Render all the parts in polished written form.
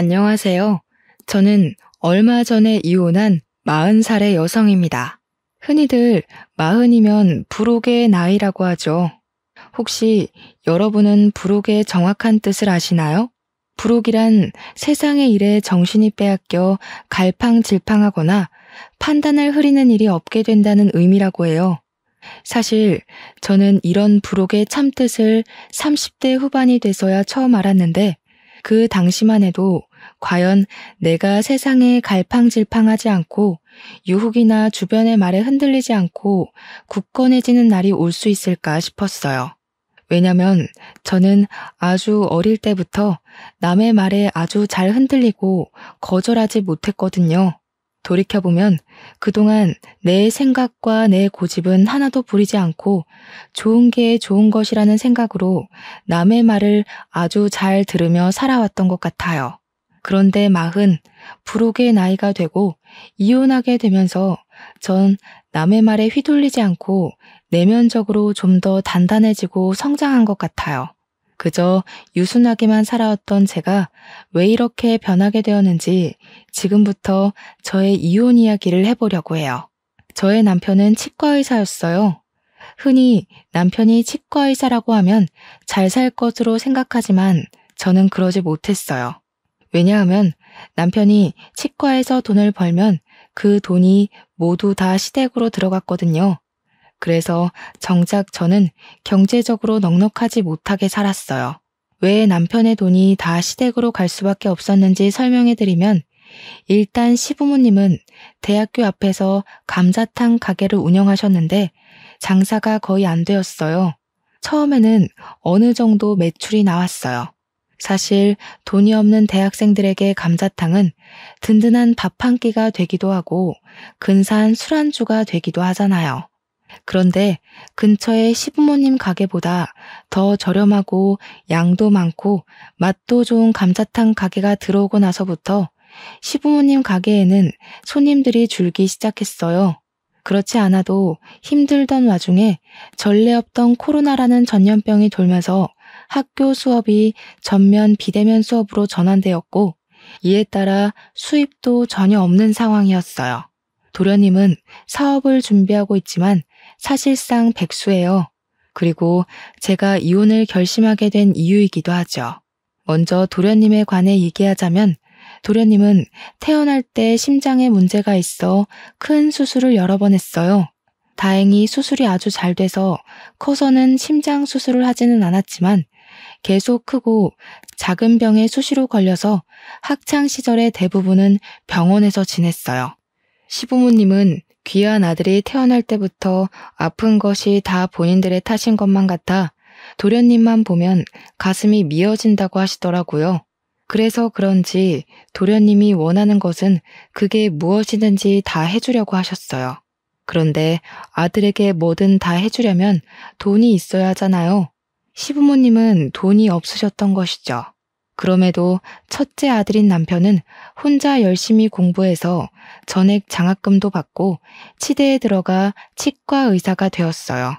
안녕하세요. 저는 얼마 전에 이혼한 40살의 여성입니다. 흔히들 40이면 불혹의 나이라고 하죠. 혹시 여러분은 불혹의 정확한 뜻을 아시나요? 불혹이란 세상의 일에 정신이 빼앗겨 갈팡질팡하거나 판단을 흐리는 일이 없게 된다는 의미라고 해요. 사실 저는 이런 불혹의 참뜻을 30대 후반이 돼서야 처음 알았는데 그 당시만 해도 과연 내가 세상에 갈팡질팡하지 않고 유혹이나 주변의 말에 흔들리지 않고 굳건해지는 날이 올 수 있을까 싶었어요. 왜냐면 저는 아주 어릴 때부터 남의 말에 아주 잘 흔들리고 거절하지 못했거든요. 돌이켜보면 그동안 내 생각과 내 고집은 하나도 부리지 않고 좋은 게 좋은 것이라는 생각으로 남의 말을 아주 잘 들으며 살아왔던 것 같아요. 그런데 40, 불혹의 나이가 되고 이혼하게 되면서 전 남의 말에 휘둘리지 않고 내면적으로 좀 더 단단해지고 성장한 것 같아요. 그저 유순하게만 살아왔던 제가 왜 이렇게 변하게 되었는지 지금부터 저의 이혼 이야기를 해보려고 해요. 저의 남편은 치과의사였어요. 흔히 남편이 치과의사라고 하면 잘 살 것으로 생각하지만 저는 그러지 못했어요. 왜냐하면 남편이 치과에서 돈을 벌면 그 돈이 모두 다 시댁으로 들어갔거든요. 그래서 정작 저는 경제적으로 넉넉하지 못하게 살았어요. 왜 남편의 돈이 다 시댁으로 갈 수밖에 없었는지 설명해드리면 일단 시부모님은 대학교 앞에서 감자탕 가게를 운영하셨는데 장사가 거의 안 되었어요. 처음에는 어느 정도 매출이 나왔어요. 사실 돈이 없는 대학생들에게 감자탕은 든든한 밥 한 끼가 되기도 하고 근사한 술안주가 되기도 하잖아요. 그런데 근처의 시부모님 가게보다 더 저렴하고 양도 많고 맛도 좋은 감자탕 가게가 들어오고 나서부터 시부모님 가게에는 손님들이 줄기 시작했어요. 그렇지 않아도 힘들던 와중에 전례 없던 코로나라는 전염병이 돌면서 학교 수업이 전면 비대면 수업으로 전환되었고 이에 따라 수입도 전혀 없는 상황이었어요. 도련님은 사업을 준비하고 있지만 사실상 백수예요. 그리고 제가 이혼을 결심하게 된 이유이기도 하죠. 먼저 도련님에 관해 얘기하자면 도련님은 태어날 때 심장에 문제가 있어 큰 수술을 여러 번 했어요. 다행히 수술이 아주 잘 돼서 커서는 심장 수술을 하지는 않았지만 계속 크고 작은 병에 수시로 걸려서 학창 시절의 대부분은 병원에서 지냈어요. 시부모님은 귀한 아들이 태어날 때부터 아픈 것이 다 본인들의 탓인 것만 같아 도련님만 보면 가슴이 미어진다고 하시더라고요. 그래서 그런지 도련님이 원하는 것은 그게 무엇이든지 다 해주려고 하셨어요. 그런데 아들에게 뭐든 다 해주려면 돈이 있어야 하잖아요. 시부모님은 돈이 없으셨던 것이죠. 그럼에도 첫째 아들인 남편은 혼자 열심히 공부해서 전액 장학금도 받고 치대에 들어가 치과 의사가 되었어요.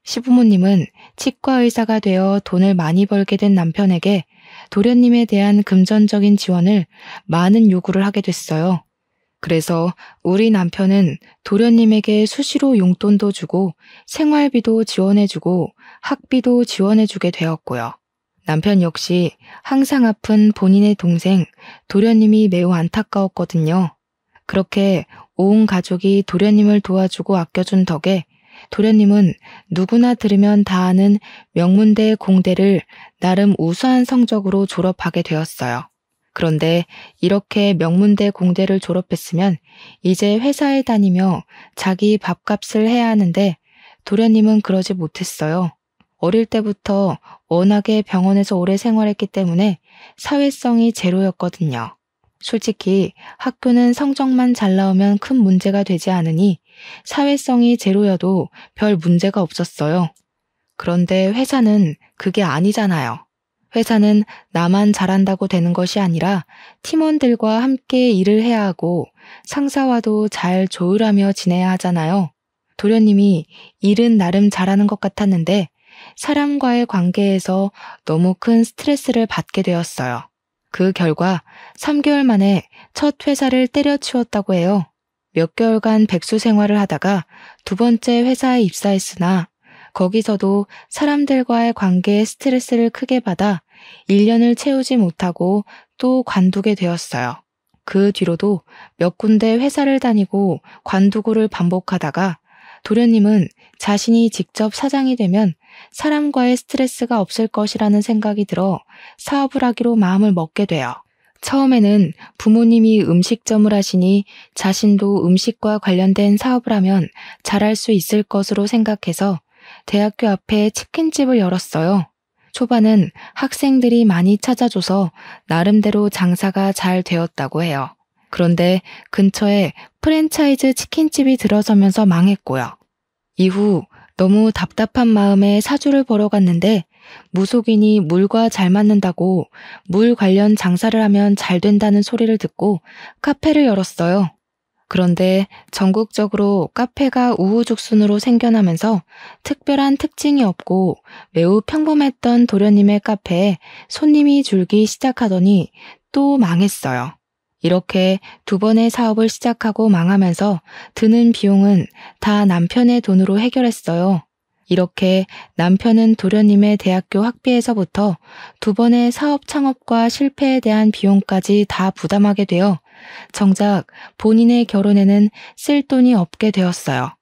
시부모님은 치과 의사가 되어 돈을 많이 벌게 된 남편에게 도련님에 대한 금전적인 지원을 많은 요구를 하게 됐어요. 그래서 우리 남편은 도련님에게 수시로 용돈도 주고 생활비도 지원해주고 학비도 지원해주게 되었고요. 남편 역시 항상 아픈 본인의 동생 도련님이 매우 안타까웠거든요. 그렇게 온 가족이 도련님을 도와주고 아껴준 덕에 도련님은 누구나 들으면 다 아는 명문대 공대를 나름 우수한 성적으로 졸업하게 되었어요. 그런데 이렇게 명문대 공대를 졸업했으면 이제 회사에 다니며 자기 밥값을 해야 하는데 도련님은 그러지 못했어요. 어릴 때부터 워낙에 병원에서 오래 생활했기 때문에 사회성이 제로였거든요. 솔직히 학교는 성적만 잘 나오면 큰 문제가 되지 않으니 사회성이 제로여도 별 문제가 없었어요. 그런데 회사는 그게 아니잖아요. 회사는 나만 잘한다고 되는 것이 아니라 팀원들과 함께 일을 해야 하고 상사와도 잘 조율하며 지내야 하잖아요. 도련님이 일은 나름 잘하는 것 같았는데 사람과의 관계에서 너무 큰 스트레스를 받게 되었어요. 그 결과 3개월 만에 첫 회사를 때려치웠다고 해요. 몇 개월간 백수 생활을 하다가 두 번째 회사에 입사했으나 거기서도 사람들과의 관계에 스트레스를 크게 받아 1년을 채우지 못하고 또 관두게 되었어요. 그 뒤로도 몇 군데 회사를 다니고 관두고를 반복하다가 도련님은 자신이 직접 사장이 되면 사람과의 스트레스가 없을 것이라는 생각이 들어 사업을 하기로 마음을 먹게 돼요. 처음에는 부모님이 음식점을 하시니 자신도 음식과 관련된 사업을 하면 잘할 수 있을 것으로 생각해서 대학교 앞에 치킨집을 열었어요. 초반은 학생들이 많이 찾아줘서 나름대로 장사가 잘 되었다고 해요. 그런데 근처에 프랜차이즈 치킨집이 들어서면서 망했고요. 이후 너무 답답한 마음에 사주를 보러 갔는데 무속인이 물과 잘 맞는다고 물 관련 장사를 하면 잘 된다는 소리를 듣고 카페를 열었어요. 그런데 전국적으로 카페가 우후죽순으로 생겨나면서 특별한 특징이 없고 매우 평범했던 도련님의 카페에 손님이 줄기 시작하더니 또 망했어요. 이렇게 두 번의 사업을 시작하고 망하면서 드는 비용은 다 남편의 돈으로 해결했어요. 이렇게 남편은 도련님의 대학교 학비에서부터 두 번의 사업 창업과 실패에 대한 비용까지 다 부담하게 되어 정작 본인의 결혼에는 쓸 돈이 없게 되었어요.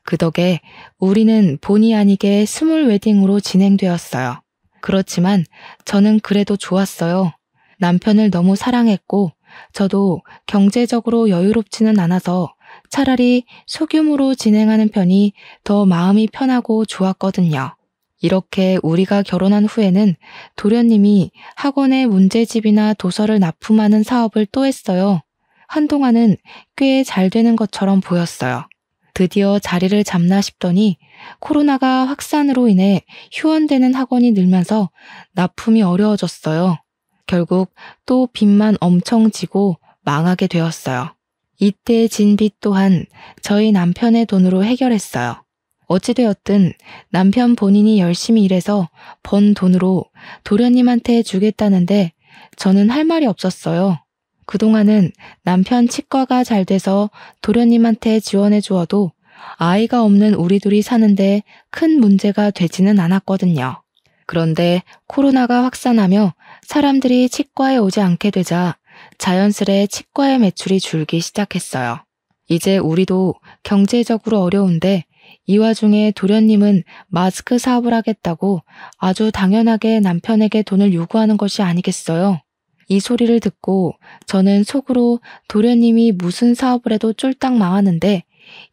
그 덕에 우리는 본의 아니게 스몰 웨딩으로 진행되었어요. 그렇지만 저는 그래도 좋았어요. 남편을 너무 사랑했고 저도 경제적으로 여유롭지는 않아서 차라리 소규모로 진행하는 편이 더 마음이 편하고 좋았거든요. 이렇게 우리가 결혼한 후에는 도련님이 학원에 문제집이나 도서를 납품하는 사업을 또 했어요. 한동안은 꽤 잘 되는 것처럼 보였어요. 드디어 자리를 잡나 싶더니 코로나가 확산으로 인해 휴원되는 학원이 늘면서 납품이 어려워졌어요. 결국 또 빚만 엄청 지고 망하게 되었어요. 이때 진 빚 또한 저희 남편의 돈으로 해결했어요. 어찌되었든 남편 본인이 열심히 일해서 번 돈으로 도련님한테 주겠다는데 저는 할 말이 없었어요. 그동안은 남편 치과가 잘 돼서 도련님한테 지원해 주어도 아이가 없는 우리 둘이 사는데 큰 문제가 되지는 않았거든요. 그런데 코로나가 확산하며 사람들이 치과에 오지 않게 되자 자연스레 치과의 매출이 줄기 시작했어요. 이제 우리도 경제적으로 어려운데 이 와중에 도련님은 마스크 사업을 하겠다고 아주 당연하게 남편에게 돈을 요구하는 것이 아니겠어요? 이 소리를 듣고 저는 속으로 도련님이 무슨 사업을 해도 쫄딱 망하는데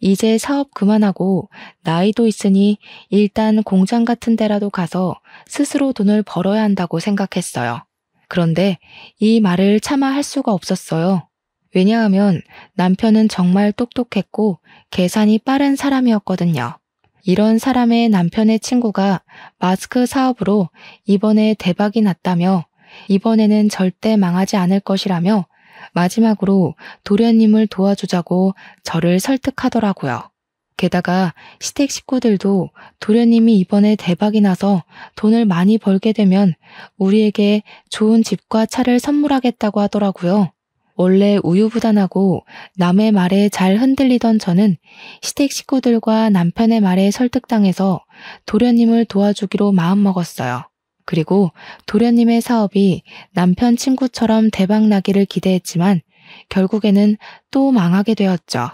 이제 사업 그만하고 나이도 있으니 일단 공장 같은 데라도 가서 스스로 돈을 벌어야 한다고 생각했어요. 그런데 이 말을 차마 할 수가 없었어요. 왜냐하면 남편은 정말 똑똑했고 계산이 빠른 사람이었거든요. 이런 사람의 남편의 친구가 마스크 사업으로 이번에 대박이 났다며 이번에는 절대 망하지 않을 것이라며 마지막으로 도련님을 도와주자고 저를 설득하더라고요. 게다가 시댁 식구들도 도련님이 이번에 대박이 나서 돈을 많이 벌게 되면 우리에게 좋은 집과 차를 선물하겠다고 하더라고요. 원래 우유부단하고 남의 말에 잘 흔들리던 저는 시댁 식구들과 남편의 말에 설득당해서 도련님을 도와주기로 마음먹었어요. 그리고 도련님의 사업이 남편 친구처럼 대박나기를 기대했지만 결국에는 또 망하게 되었죠.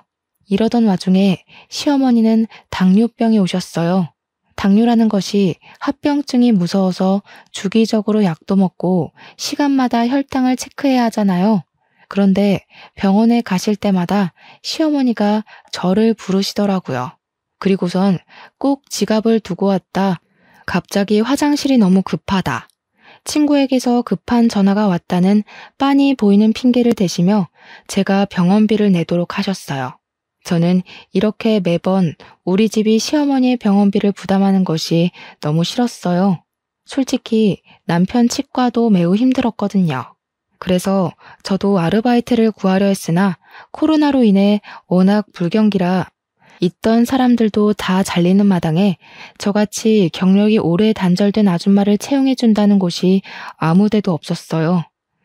이러던 와중에 시어머니는 당뇨병이 오셨어요. 당뇨라는 것이 합병증이 무서워서 주기적으로 약도 먹고 시간마다 혈당을 체크해야 하잖아요. 그런데 병원에 가실 때마다 시어머니가 저를 부르시더라고요. 그리고선 꼭 지갑을 두고 왔다. 갑자기 화장실이 너무 급하다. 친구에게서 급한 전화가 왔다는 빤히 보이는 핑계를 대시며 제가 병원비를 내도록 하셨어요. 저는 이렇게 매번 우리 집이 시어머니의 병원비를 부담하는 것이 너무 싫었어요. 솔직히 남편 치과도 매우 힘들었거든요. 그래서 저도 아르바이트를 구하려 했으나 코로나로 인해 워낙 불경기라 있던 사람들도 다 잘리는 마당에 저같이 경력이 오래 단절된 아줌마를 채용해준다는 곳이 아무데도 없었어요.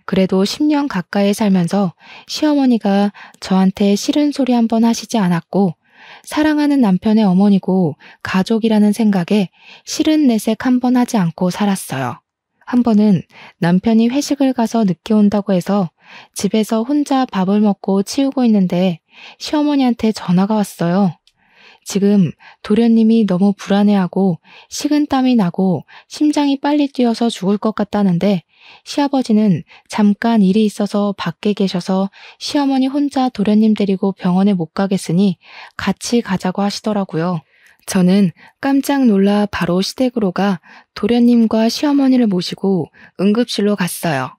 그래도 10년 가까이 살면서 시어머니가 저한테 싫은 소리 한 번 하시지 않았고 사랑하는 남편의 어머니고 가족이라는 생각에 싫은 내색 한 번 하지 않고 살았어요. 한 번은 남편이 회식을 가서 늦게 온다고 해서 집에서 혼자 밥을 먹고 치우고 있는데 시어머니한테 전화가 왔어요. 지금 도련님이 너무 불안해하고 식은땀이 나고 심장이 빨리 뛰어서 죽을 것 같다는데 시아버지는 잠깐 일이 있어서 밖에 계셔서 시어머니 혼자 도련님 데리고 병원에 못 가겠으니 같이 가자고 하시더라고요. 저는 깜짝 놀라 바로 시댁으로 가 도련님과 시어머니를 모시고 응급실로 갔어요.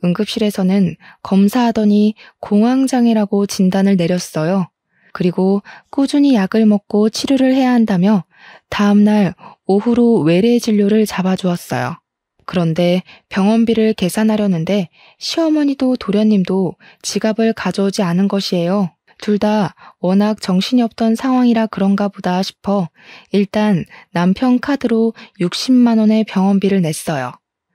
응급실에서는 검사하더니 공황장애라고 진단을 내렸어요. 그리고 꾸준히 약을 먹고 치료를 해야 한다며 다음날 오후로 외래 진료를 잡아주었어요. 그런데 병원비를 계산하려는데 시어머니도 도련님도 지갑을 가져오지 않은 것이에요. 둘 다 워낙 정신이 없던 상황이라 그런가 보다 싶어 일단 남편 카드로 60만 원의 병원비를 냈어요.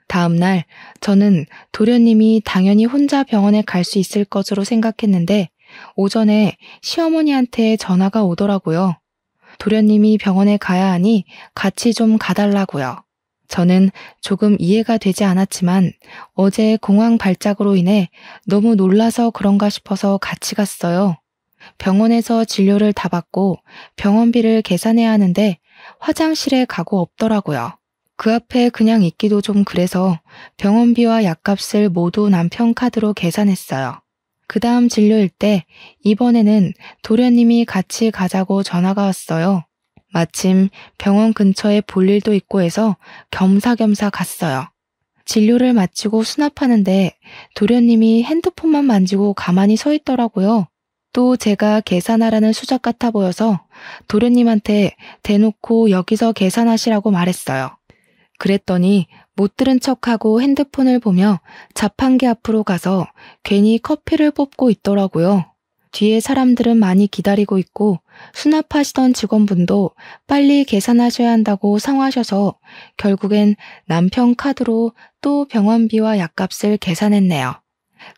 다음날 저는 도련님이 당연히 혼자 병원에 갈 수 있을 것으로 생각했는데 오전에 시어머니한테 전화가 오더라고요. 도련님이 병원에 가야 하니 같이 좀 가달라고요. 저는 조금 이해가 되지 않았지만 어제 공황 발작으로 인해 너무 놀라서 그런가 싶어서 같이 갔어요. 병원에서 진료를 다 받고 병원비를 계산해야 하는데 화장실에 가고 없더라고요. 그 앞에 그냥 있기도 좀 그래서 병원비와 약값을 모두 남편 카드로 계산했어요. 그 다음 진료일 때 이번에는 도련님이 같이 가자고 전화가 왔어요. 마침 병원 근처에 볼 일도 있고 해서 겸사겸사 갔어요. 진료를 마치고 수납하는데 도련님이 핸드폰만 만지고 가만히 서 있더라고요. 또 제가 계산하라는 수작 같아 보여서 도련님한테 대놓고 여기서 계산하시라고 말했어요. 그랬더니 못 들은 척하고 핸드폰을 보며 자판기 앞으로 가서 괜히 커피를 뽑고 있더라고요. 뒤에 사람들은 많이 기다리고 있고 수납하시던 직원분도 빨리 계산하셔야 한다고 상하셔서 결국엔 남편 카드로 또 병원비와 약값을 계산했네요.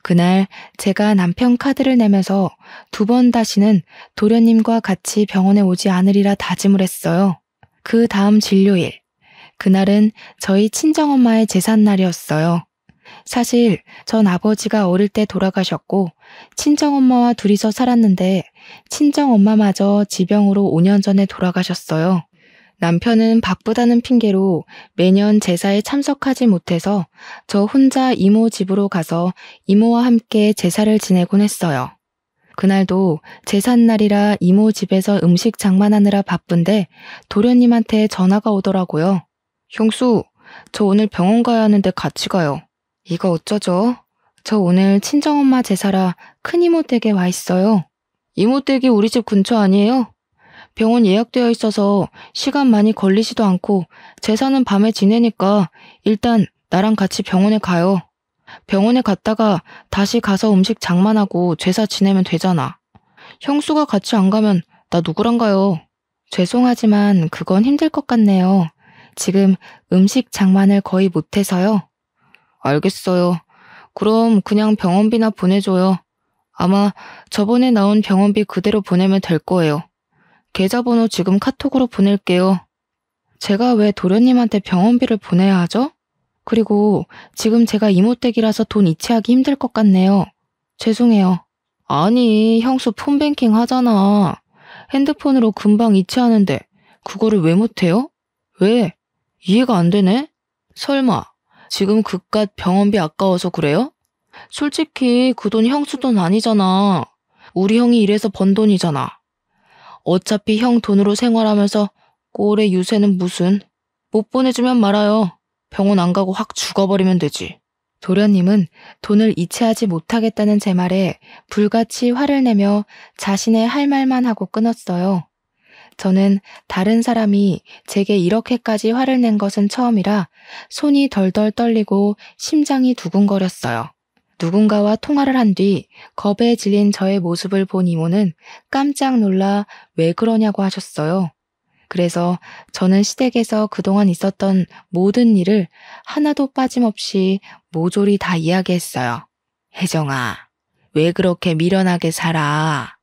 그날 제가 남편 카드를 내면서 2번 다시는 도련님과 같이 병원에 오지 않으리라 다짐을 했어요. 그 다음 진료일. 그날은 저희 친정엄마의 제삿날이었어요. 사실 전 아버지가 어릴 때 돌아가셨고 친정엄마와 둘이서 살았는데 친정엄마마저 지병으로 5년 전에 돌아가셨어요. 남편은 바쁘다는 핑계로 매년 제사에 참석하지 못해서 저 혼자 이모 집으로 가서 이모와 함께 제사를 지내곤 했어요. 그날도 제삿날이라 이모 집에서 음식 장만하느라 바쁜데 도련님한테 전화가 오더라고요. 형수, 저 오늘 병원 가야 하는데 같이 가요. 이거 어쩌죠? 저 오늘 친정엄마 제사라 큰이모 댁에 와 있어요. 이모 댁이 우리 집 근처 아니에요? 병원 예약되어 있어서 시간 많이 걸리지도 않고 제사는 밤에 지내니까 일단 나랑 같이 병원에 가요. 병원에 갔다가 다시 가서 음식 장만하고 제사 지내면 되잖아. 형수가 같이 안 가면 나 누구랑 가요? 죄송하지만 그건 힘들 것 같네요. 지금 음식 장만을 거의 못해서요. 알겠어요. 그럼 그냥 병원비나 보내줘요. 아마 저번에 나온 병원비 그대로 보내면 될 거예요. 계좌번호 지금 카톡으로 보낼게요. 제가 왜 도련님한테 병원비를 보내야 하죠? 그리고 지금 제가 이모댁이라서 돈 이체하기 힘들 것 같네요. 죄송해요. 아니, 형수 폰뱅킹 하잖아. 핸드폰으로 금방 이체하는데 그거를 왜 못해요? 왜? 이해가 안 되네? 설마 지금 그깟 병원비 아까워서 그래요? 솔직히 그 돈 형수 돈 아니잖아. 우리 형이 일해서 번 돈이잖아. 어차피 형 돈으로 생활하면서 꼴의 유세는 무슨. 못 보내주면 말아요. 병원 안 가고 확 죽어버리면 되지. 도련님은 돈을 이체하지 못하겠다는 제 말에 불같이 화를 내며 자신의 할 말만 하고 끊었어요. 저는 다른 사람이 제게 이렇게까지 화를 낸 것은 처음이라 손이 덜덜 떨리고 심장이 두근거렸어요. 누군가와 통화를 한 뒤 겁에 질린 저의 모습을 본 이모는 깜짝 놀라 왜 그러냐고 하셨어요. 그래서 저는 시댁에서 그동안 있었던 모든 일을 하나도 빠짐없이 모조리 다 이야기했어요. 혜정아, 왜 그렇게 미련하게 살아?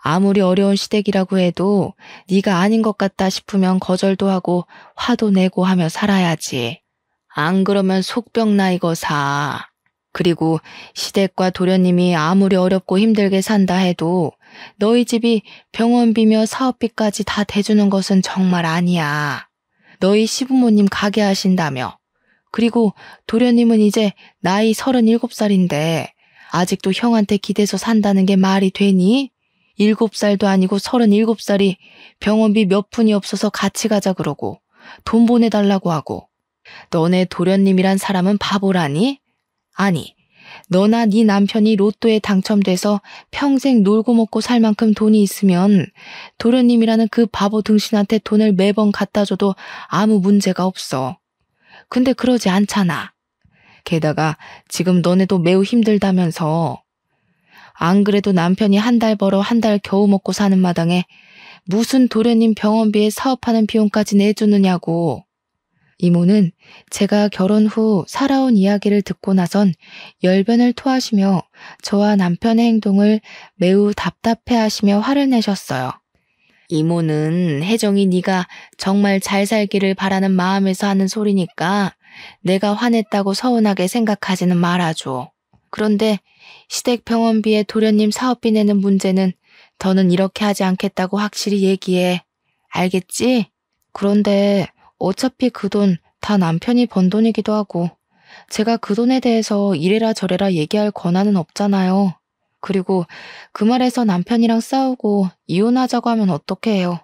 아무리 어려운 시댁이라고 해도 네가 아닌 것 같다 싶으면 거절도 하고 화도 내고 하며 살아야지. 안 그러면 속병 나이거사. 그리고 시댁과 도련님이 아무리 어렵고 힘들게 산다 해도 너희 집이 병원비며 사업비까지 다 대주는 것은 정말 아니야. 너희 시부모님 가게 하신다며. 그리고 도련님은 이제 나이 37살인데 아직도 형한테 기대서 산다는 게 말이 되니? 7살도 아니고 37살이 병원비 몇 푼이 없어서 같이 가자 그러고 돈 보내달라고 하고 너네 도련님이란 사람은 바보라니? 아니, 너나 네 남편이 로또에 당첨돼서 평생 놀고 먹고 살 만큼 돈이 있으면 도련님이라는 그 바보 등신한테 돈을 매번 갖다 줘도 아무 문제가 없어. 근데 그러지 않잖아. 게다가 지금 너네도 매우 힘들다면서. 안 그래도 남편이 한 달 벌어 한 달 겨우 먹고 사는 마당에 무슨 도련님 병원비에 사업하는 비용까지 내주느냐고. 이모는 제가 결혼 후 살아온 이야기를 듣고 나선 열변을 토하시며 저와 남편의 행동을 매우 답답해하시며 화를 내셨어요. 이모는 혜정이 네가 정말 잘 살기를 바라는 마음에서 하는 소리니까 내가 화냈다고 서운하게 생각하지는 말아줘. 그런데 시댁 병원비에 도련님 사업비 내는 문제는 더는 이렇게 하지 않겠다고 확실히 얘기해. 알겠지? 그런데 어차피 그 돈 다 남편이 번 돈이기도 하고 제가 그 돈에 대해서 이래라 저래라 얘기할 권한은 없잖아요. 그리고 그 말에서 남편이랑 싸우고 이혼하자고 하면 어떻게 해요?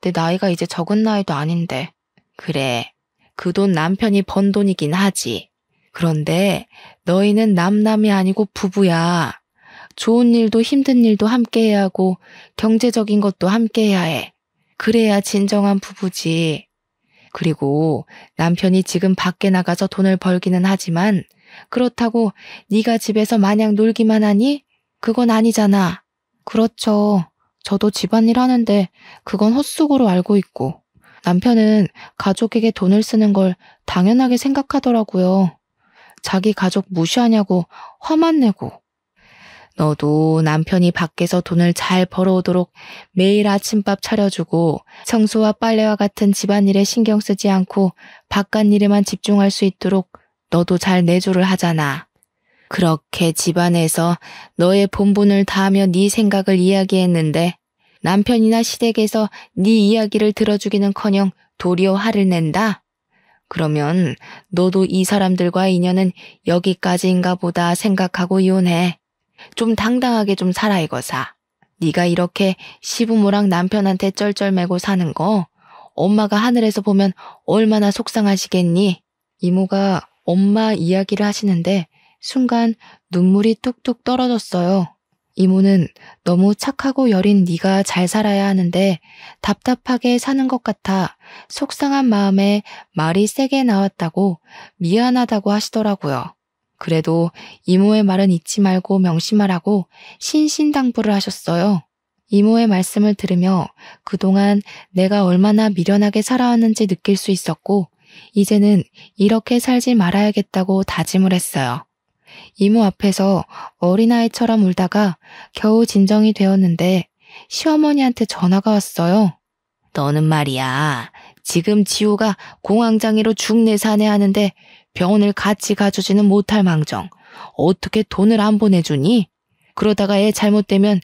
내 나이가 이제 적은 나이도 아닌데. 그래, 그 돈 남편이 번 돈이긴 하지. 그런데 너희는 남남이 아니고 부부야. 좋은 일도 힘든 일도 함께 해야 하고 경제적인 것도 함께 해야 해. 그래야 진정한 부부지. 그리고 남편이 지금 밖에 나가서 돈을 벌기는 하지만 그렇다고 네가 집에서 마냥 놀기만 하니? 그건 아니잖아. 그렇죠. 저도 집안일 하는데 그건 헛수고로 알고 있고 남편은 가족에게 돈을 쓰는 걸 당연하게 생각하더라고요. 자기 가족 무시하냐고 화만 내고. 너도 남편이 밖에서 돈을 잘 벌어오도록 매일 아침밥 차려주고 청소와 빨래와 같은 집안일에 신경 쓰지 않고 바깥 일에만 집중할 수 있도록 너도 잘 내조를 하잖아. 그렇게 집안에서 너의 본분을 다하며 네 생각을 이야기했는데 남편이나 시댁에서 네 이야기를 들어주기는커녕 도리어 화를 낸다? 그러면 너도 이 사람들과의 인연은 여기까지인가 보다 생각하고 이혼해. 좀 당당하게 좀 살아 이거사. 네가 이렇게 시부모랑 남편한테 쩔쩔매고 사는 거 엄마가 하늘에서 보면 얼마나 속상하시겠니? 이모가 엄마 이야기를 하시는데 순간 눈물이 뚝뚝 떨어졌어요. 이모는 너무 착하고 여린 네가 잘 살아야 하는데 답답하게 사는 것 같아 속상한 마음에 말이 세게 나왔다고 미안하다고 하시더라고요. 그래도 이모의 말은 잊지 말고 명심하라고 신신당부를 하셨어요. 이모의 말씀을 들으며 그동안 내가 얼마나 미련하게 살아왔는지 느낄 수 있었고 이제는 이렇게 살지 말아야겠다고 다짐을 했어요. 이모 앞에서 어린아이처럼 울다가 겨우 진정이 되었는데 시어머니한테 전화가 왔어요. 너는 말이야, 지금 지호가 공황장애로 죽내사내 하는데 병원을 같이 가주지는 못할 망정 어떻게 돈을 안 보내주니? 그러다가 애 잘못되면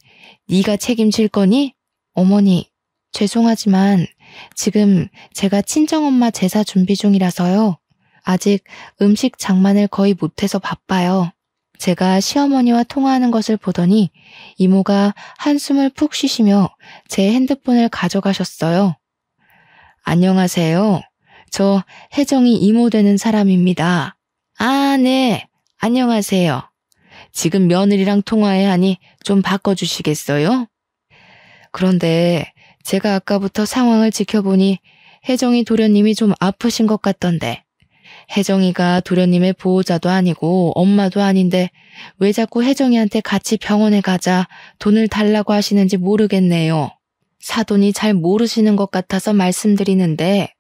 네가 책임질 거니? 어머니, 죄송하지만 지금 제가 친정엄마 제사 준비 중이라서요. 아직 음식 장만을 거의 못해서 바빠요. 제가 시어머니와 통화하는 것을 보더니 이모가 한숨을 푹 쉬시며 제 핸드폰을 가져가셨어요. 안녕하세요. 저 혜정이 이모 되는 사람입니다. 아, 네. 안녕하세요. 지금 며느리랑 통화해야 하니 좀 바꿔주시겠어요? 그런데 제가 아까부터 상황을 지켜보니 혜정이 도련님이 좀 아프신 것 같던데 혜정이가 도련님의 보호자도 아니고 엄마도 아닌데 왜 자꾸 혜정이한테 같이 병원에 가자 돈을 달라고 하시는지 모르겠네요. 사돈이 잘 모르시는 것 같아서 말씀드리는데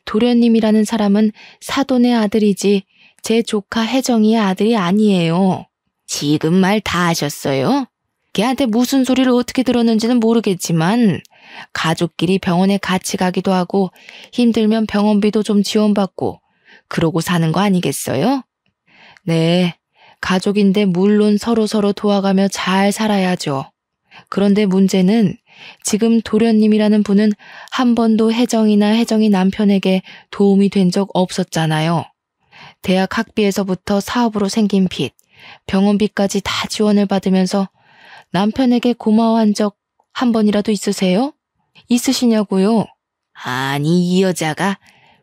도련님이라는 사람은 사돈의 아들이지 제 조카 혜정이의 아들이 아니에요. 지금 말 다 하셨어요? 걔한테 무슨 소리를 어떻게 들었는지는 모르겠지만 가족끼리 병원에 같이 가기도 하고 힘들면 병원비도 좀 지원받고 그러고 사는 거 아니겠어요? 네, 가족인데 물론 서로서로 도와가며 잘 살아야죠. 그런데 문제는 지금 도련님이라는 분은 한 번도 혜정이나 혜정이 남편에게 도움이 된 적 없었잖아요. 대학 학비에서부터 사업으로 생긴 빚, 병원비까지 다 지원을 받으면서 남편에게 고마워한 적 한 번이라도 있으세요? 있으시냐고요? 아니, 이 여자가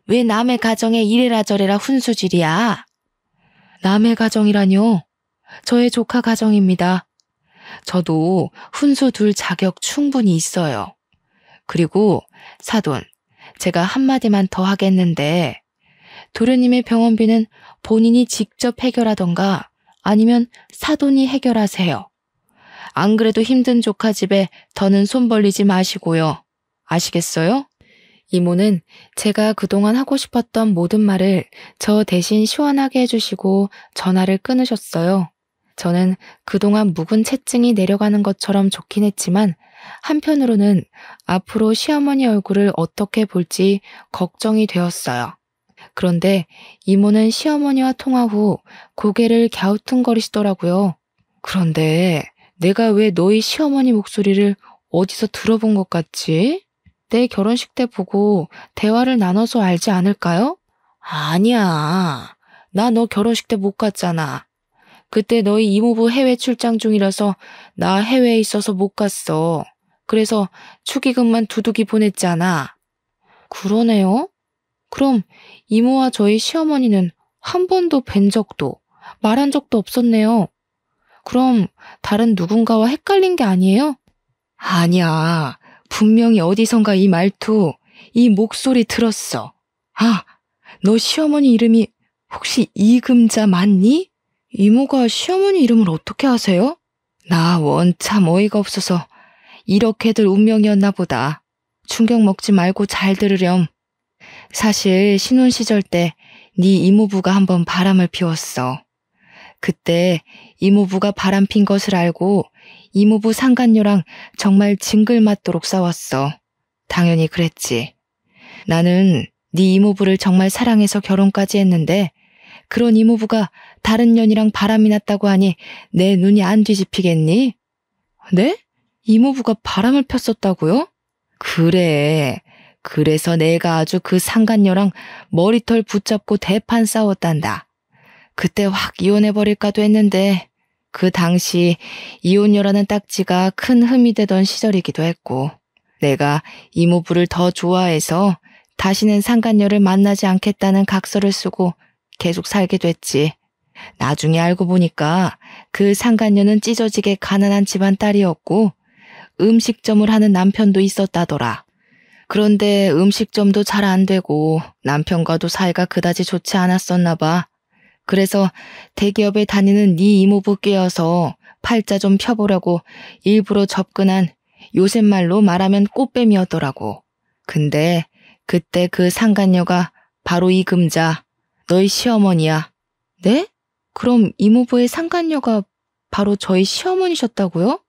왜 남의 가정에 이래라 저래라 훈수질이야? 남의 가정이라뇨? 저의 조카 가정입니다. 저도 훈수 둘 자격 충분히 있어요. 그리고 사돈, 제가 한마디만 더 하겠는데 도련님의 병원비는 본인이 직접 해결하던가 아니면 사돈이 해결하세요. 안 그래도 힘든 조카 집에 더는 손 벌리지 마시고요. 아시겠어요? 이모는 제가 그동안 하고 싶었던 모든 말을 저 대신 시원하게 해주시고 전화를 끊으셨어요. 저는 그동안 묵은 채증이 내려가는 것처럼 좋긴 했지만 한편으로는 앞으로 시어머니 얼굴을 어떻게 볼지 걱정이 되었어요. 그런데 이모는 시어머니와 통화 후 고개를 갸우뚱거리시더라고요. 그런데 내가 왜 너희 시어머니 목소리를 어디서 들어본 것 같지? 내 결혼식 때 보고 대화를 나눠서 알지 않을까요? 아니야. 나 너 결혼식 때 못 갔잖아. 그때 너희 이모부 해외 출장 중이라서 나 해외에 있어서 못 갔어. 그래서 축의금만 두둑이 보냈잖아. 그러네요. 그럼 이모와 저희 시어머니는 한 번도 뵌 적도 말한 적도 없었네요. 그럼 다른 누군가와 헷갈린 게 아니에요? 아니야. 분명히 어디선가 이 말투, 이 목소리 들었어. 아, 너 시어머니 이름이 혹시 이금자 맞니? 이모가 시어머니 이름을 어떻게 아세요? 나 원참 어이가 없어서 이렇게들 운명이었나 보다. 충격 먹지 말고 잘 들으렴. 사실 신혼 시절 때 네 이모부가 한번 바람을 피웠어. 그때 이모부가 바람 핀 것을 알고 이모부 상간녀랑 정말 징글맞도록 싸웠어. 당연히 그랬지. 나는 네 이모부를 정말 사랑해서 결혼까지 했는데 그런 이모부가 다른 년이랑 바람이 났다고 하니 내 눈이 안 뒤집히겠니? 네? 이모부가 바람을 폈었다고요? 그래. 그래서 내가 아주 그 상간녀랑 머리털 붙잡고 대판 싸웠단다. 그때 확 이혼해버릴까도 했는데 그 당시 이혼녀라는 딱지가 큰 흠이 되던 시절이기도 했고 내가 이모부를 더 좋아해서 다시는 상간녀를 만나지 않겠다는 각서를 쓰고 계속 살게 됐지. 나중에 알고 보니까 그 상간녀는 찢어지게 가난한 집안 딸이었고 음식점을 하는 남편도 있었다더라. 그런데 음식점도 잘 안 되고 남편과도 사이가 그다지 좋지 않았었나 봐. 그래서 대기업에 다니는 네 이모부 꿰어서 팔자 좀 펴보려고 일부러 접근한 요새 말로 말하면 꽃뱀이었더라고. 근데 그때 그 상간녀가 바로 이금자, 너희 시어머니야. 네? 그럼 이모부의 상간녀가 바로 저희 시어머니셨다고요?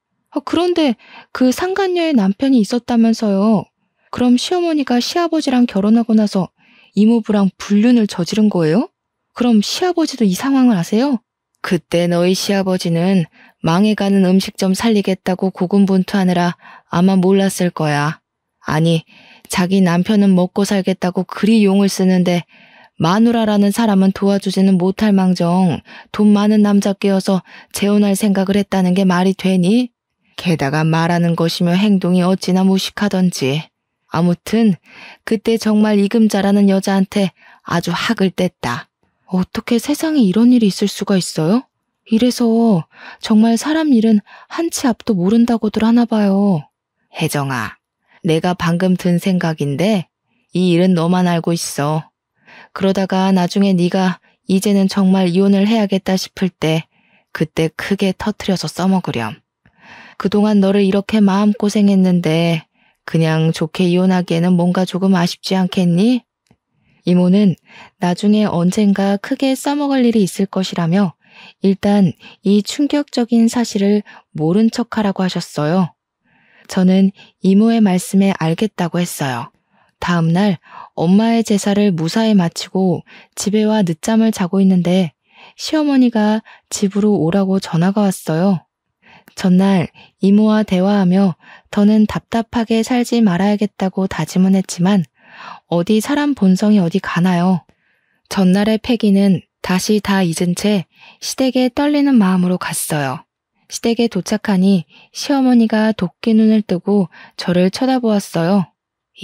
그런데 그 상간녀의 남편이 있었다면서요. 그럼 시어머니가 시아버지랑 결혼하고 나서 이모부랑 불륜을 저지른 거예요? 그럼 시아버지도 이 상황을 아세요? 그때 너희 시아버지는 망해가는 음식점 살리겠다고 고군분투하느라 아마 몰랐을 거야. 아니, 자기 남편은 먹고 살겠다고 그리 용을 쓰는데 마누라라는 사람은 도와주지는 못할 망정 돈 많은 남자 꿰어서 재혼할 생각을 했다는 게 말이 되니? 게다가 말하는 것이며 행동이 어찌나 무식하던지. 아무튼 그때 정말 이금자라는 여자한테 아주 학을 뗐다. 어떻게 세상에 이런 일이 있을 수가 있어요? 이래서 정말 사람 일은 한치 앞도 모른다고들 하나 봐요. 혜정아, 내가 방금 든 생각인데 이 일은 너만 알고 있어. 그러다가 나중에 네가 이제는 정말 이혼을 해야겠다 싶을 때 그때 크게 터트려서 써먹으렴. 그동안 너를 이렇게 마음고생했는데 그냥 좋게 이혼하기에는 뭔가 조금 아쉽지 않겠니? 이모는 나중에 언젠가 크게 써먹을 일이 있을 것이라며 일단 이 충격적인 사실을 모른 척하라고 하셨어요. 저는 이모의 말씀에 알겠다고 했어요. 다음 날 엄마의 제사를 무사히 마치고 집에 와 늦잠을 자고 있는데 시어머니가 집으로 오라고 전화가 왔어요. 전날 이모와 대화하며 더는 답답하게 살지 말아야겠다고 다짐은 했지만 어디 사람 본성이 어디 가나요. 전날의 패기는 다시 다 잊은 채 시댁에 떨리는 마음으로 갔어요. 시댁에 도착하니 시어머니가 도끼 눈을 뜨고 저를 쳐다보았어요.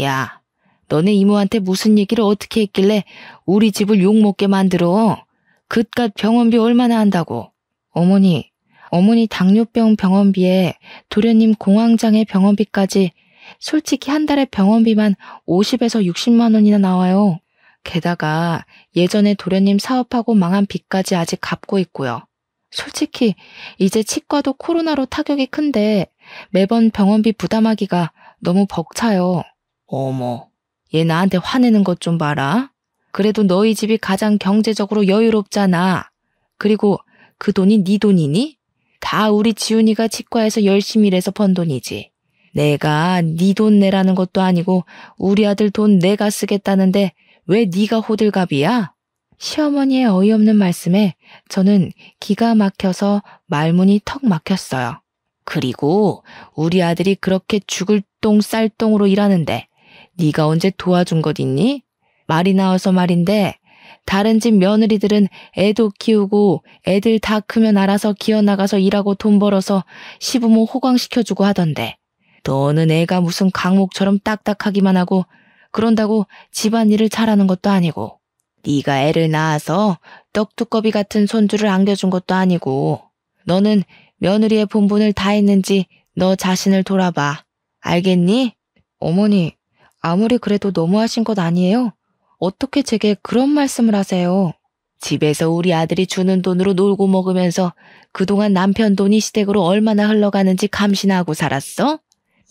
야, 너네 이모한테 무슨 얘기를 어떻게 했길래 우리 집을 욕먹게 만들어? 그깟 병원비 얼마나 한다고? 어머니 당뇨병 병원비에 도련님 공황장애 병원비까지 솔직히 한 달에 병원비만 50에서 60만 원이나 나와요. 게다가 예전에 도련님 사업하고 망한 빚까지 아직 갚고 있고요. 솔직히 이제 치과도 코로나로 타격이 큰데 매번 병원비 부담하기가 너무 벅차요. 어머, 얘 나한테 화내는 것 좀 봐라. 그래도 너희 집이 가장 경제적으로 여유롭잖아. 그리고 그 돈이 네 돈이니? 다 우리 지훈이가 치과에서 열심히 일해서 번 돈이지. 내가 네 돈 내라는 것도 아니고 우리 아들 돈 내가 쓰겠다는데 왜 네가 호들갑이야? 시어머니의 어이없는 말씀에 저는 기가 막혀서 말문이 턱 막혔어요. 그리고 우리 아들이 그렇게 죽을 똥 쌀 똥으로 일하는데 네가 언제 도와준 것 있니? 말이 나와서 말인데 다른 집 며느리들은 애도 키우고 애들 다 크면 알아서 기어나가서 일하고 돈 벌어서 시부모 호강시켜주고 하던데 너는 애가 무슨 강목처럼 딱딱하기만 하고 그런다고 집안일을 잘하는 것도 아니고 네가 애를 낳아서 떡두꺼비 같은 손주를 안겨준 것도 아니고 너는 며느리의 본분을 다 했는지 너 자신을 돌아봐. 알겠니? 어머니, 아무리 그래도 너무하신 것 아니에요? 어떻게 제게 그런 말씀을 하세요? 집에서 우리 아들이 주는 돈으로 놀고 먹으면서 그동안 남편 돈이 시댁으로 얼마나 흘러가는지 감시나 살았어?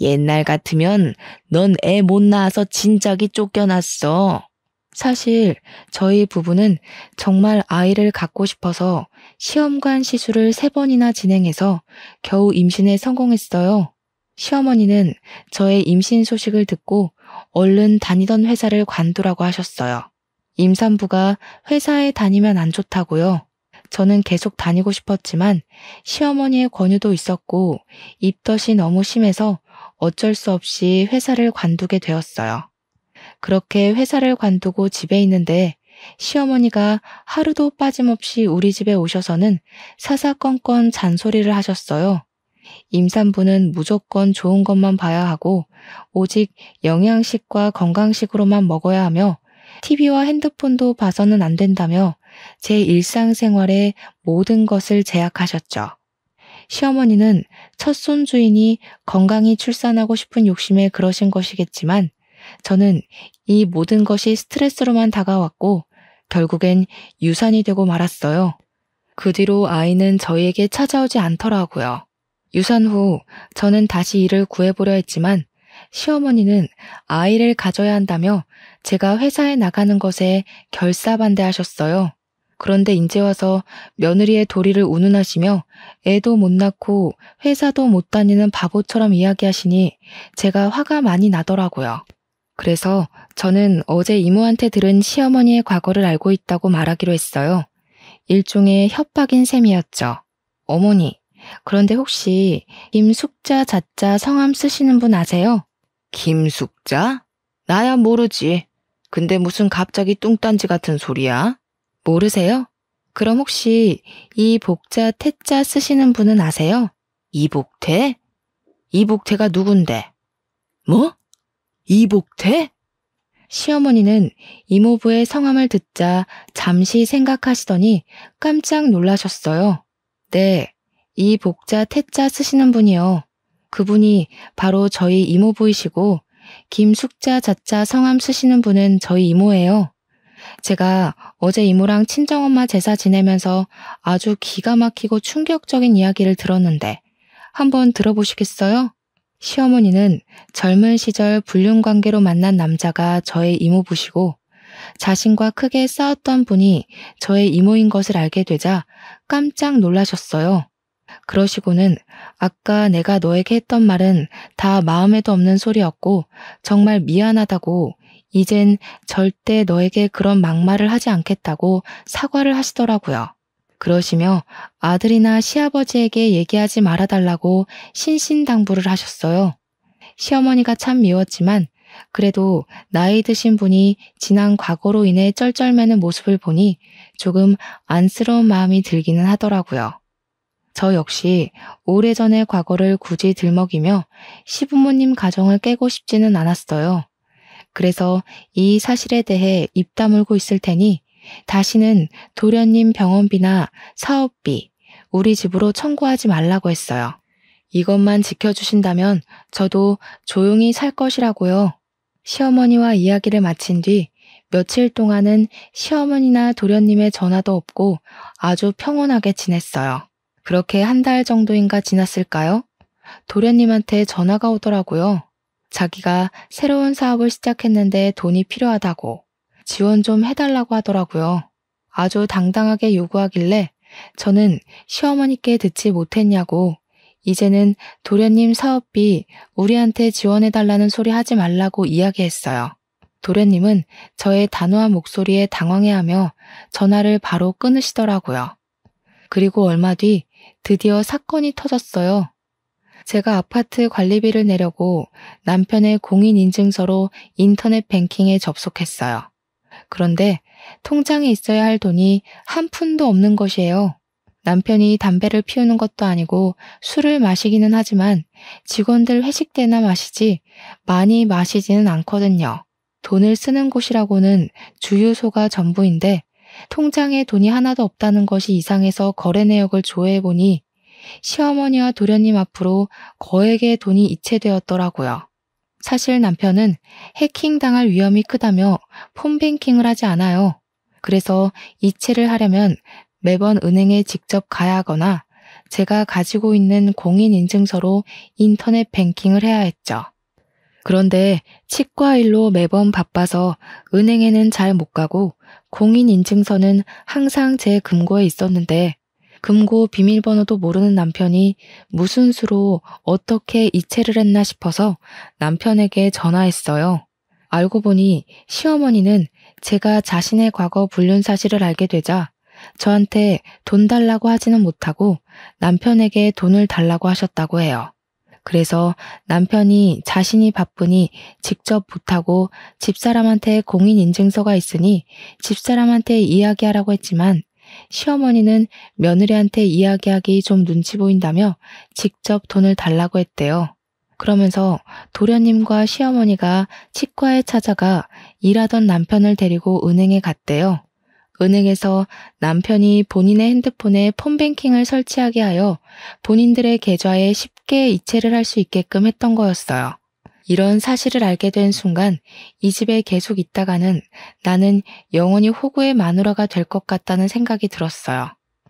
옛날 같으면 넌 애 못 낳아서 진작이 쫓겨났어. 사실 저희 부부는 정말 아이를 갖고 싶어서 시험관 시술을 3번이나 진행해서 겨우 임신에 성공했어요. 시어머니는 저의 임신 소식을 듣고 얼른 다니던 회사를 관두라고 하셨어요. 임산부가 회사에 다니면 안 좋다고요. 저는 계속 다니고 싶었지만 시어머니의 권유도 있었고 입덧이 너무 심해서 어쩔 수 없이 회사를 관두게 되었어요. 그렇게 회사를 관두고 집에 있는데 시어머니가 하루도 빠짐없이 우리 집에 오셔서는 사사건건 잔소리를 하셨어요. 임산부는 무조건 좋은 것만 봐야 하고 오직 영양식과 건강식으로만 먹어야 하며 TV와 핸드폰도 봐서는 안 된다며 제 일상생활의 모든 것을 제약하셨죠. 시어머니는 첫 손주이니 건강히 출산하고 싶은 욕심에 그러신 것이겠지만 저는 이 모든 것이 스트레스로만 다가왔고 결국엔 유산이 되고 말았어요. 그 뒤로 아이는 저희에게 찾아오지 않더라고요. 유산 후 저는 다시 일을 구해보려 했지만 시어머니는 아이를 가져야 한다며 제가 회사에 나가는 것에 결사반대하셨어요. 그런데 이제 와서 며느리의 도리를 운운하시며 애도 못 낳고 회사도 못 다니는 바보처럼 이야기하시니 제가 화가 많이 나더라고요. 그래서 저는 어제 이모한테 들은 시어머니의 과거를 알고 있다고 말하기로 했어요. 일종의 협박인 셈이었죠. 어머니, 그런데 혹시 김숙자 자자 성함 쓰시는 분 아세요? 김숙자? 나야 모르지. 근데 무슨 갑자기 뚱딴지 같은 소리야? 모르세요? 그럼 혹시 이 복자 태자 쓰시는 분은 아세요? 이복태? 이복태가 누군데? 뭐? 이복태? 시어머니는 이모부의 성함을 듣자 잠시 생각하시더니 깜짝 놀라셨어요. 네, 이 복자 태자 쓰시는 분이요. 그분이 바로 저희 이모부이시고 김숙자 자자 성함 쓰시는 분은 저희 이모예요. 제가 어제 이모랑 친정엄마 제사 지내면서 아주 기가 막히고 충격적인 이야기를 들었는데 한번 들어보시겠어요? 시어머니는 젊은 시절 불륜관계로 만난 남자가 저의 이모부시고 자신과 크게 싸웠던 분이 저의 이모인 것을 알게 되자 깜짝 놀라셨어요. 그러시고는 아까 내가 너에게 했던 말은 다 마음에도 없는 소리였고 정말 미안하다고 이젠 절대 너에게 그런 막말을 하지 않겠다고 사과를 하시더라고요. 그러시며 아들이나 시아버지에게 얘기하지 말아달라고 신신당부를 하셨어요. 시어머니가 참 미웠지만 그래도 나이 드신 분이 지난 과거로 인해 쩔쩔매는 모습을 보니 조금 안쓰러운 마음이 들기는 하더라고요. 저 역시 오래전의 과거를 굳이 들먹이며 시부모님 가정을 깨고 싶지는 않았어요. 그래서 이 사실에 대해 입 다물고 있을 테니 다시는 도련님 병원비나 사업비, 우리 집으로 청구하지 말라고 했어요. 이것만 지켜주신다면 저도 조용히 살 것이라고요. 시어머니와 이야기를 마친 뒤 며칠 동안은 시어머니나 도련님의 전화도 없고 아주 평온하게 지냈어요. 그렇게 한 달 정도인가 지났을까요? 도련님한테 전화가 오더라고요. 자기가 새로운 사업을 시작했는데 돈이 필요하다고 지원 좀 해달라고 하더라고요. 아주 당당하게 요구하길래 저는 시어머니께 듣지 못했냐고 이제는 도련님 사업비 우리한테 지원해달라는 소리 하지 말라고 이야기했어요. 도련님은 저의 단호한 목소리에 당황해하며 전화를 바로 끊으시더라고요. 그리고 얼마 뒤 드디어 사건이 터졌어요. 제가 아파트 관리비를 내려고 남편의 공인인증서로 인터넷 뱅킹에 접속했어요. 그런데 통장에 있어야 할 돈이 한 푼도 없는 것이에요. 남편이 담배를 피우는 것도 아니고 술을 마시기는 하지만 직원들 회식 때나 마시지 많이 마시지는 않거든요. 돈을 쓰는 곳이라고는 주유소가 전부인데 통장에 돈이 하나도 없다는 것이 이상해서 거래 내역을 조회해보니 시어머니와 도련님 앞으로 거액의 돈이 이체되었더라고요. 사실 남편은 해킹당할 위험이 크다며 폰뱅킹을 하지 않아요. 그래서 이체를 하려면 매번 은행에 직접 가야 하거나 제가 가지고 있는 공인인증서로 인터넷 뱅킹을 해야 했죠. 그런데 치과 일로 매번 바빠서 은행에는 잘 못 가고 공인인증서는 항상 제 금고에 있었는데 금고 비밀번호도 모르는 남편이 무슨 수로 어떻게 이체를 했나 싶어서 남편에게 전화했어요. 알고 보니 시어머니는 제가 자신의 과거 불륜 사실을 알게 되자 저한테 돈 달라고 하지는 못하고 남편에게 돈을 달라고 하셨다고 해요. 그래서 남편이 자신이 바쁘니 직접 못하고 집사람한테 공인인증서가 있으니 집사람한테 이야기하라고 했지만 시어머니는 며느리한테 이야기하기 좀 눈치 보인다며 직접 돈을 달라고 했대요. 그러면서 도련님과 시어머니가 치과에 찾아가 일하던 남편을 데리고 은행에 갔대요. 은행에서 남편이 본인의 핸드폰에 폰뱅킹을 설치하게 하여 본인들의 계좌에 쉽게 이체를 할 수 있게끔 했던 거였어요. 이런 사실을 알게 된 순간 이 집에 계속 있다가는 나는 영원히 호구의 마누라가 될 것 같다는 생각이 들었어요.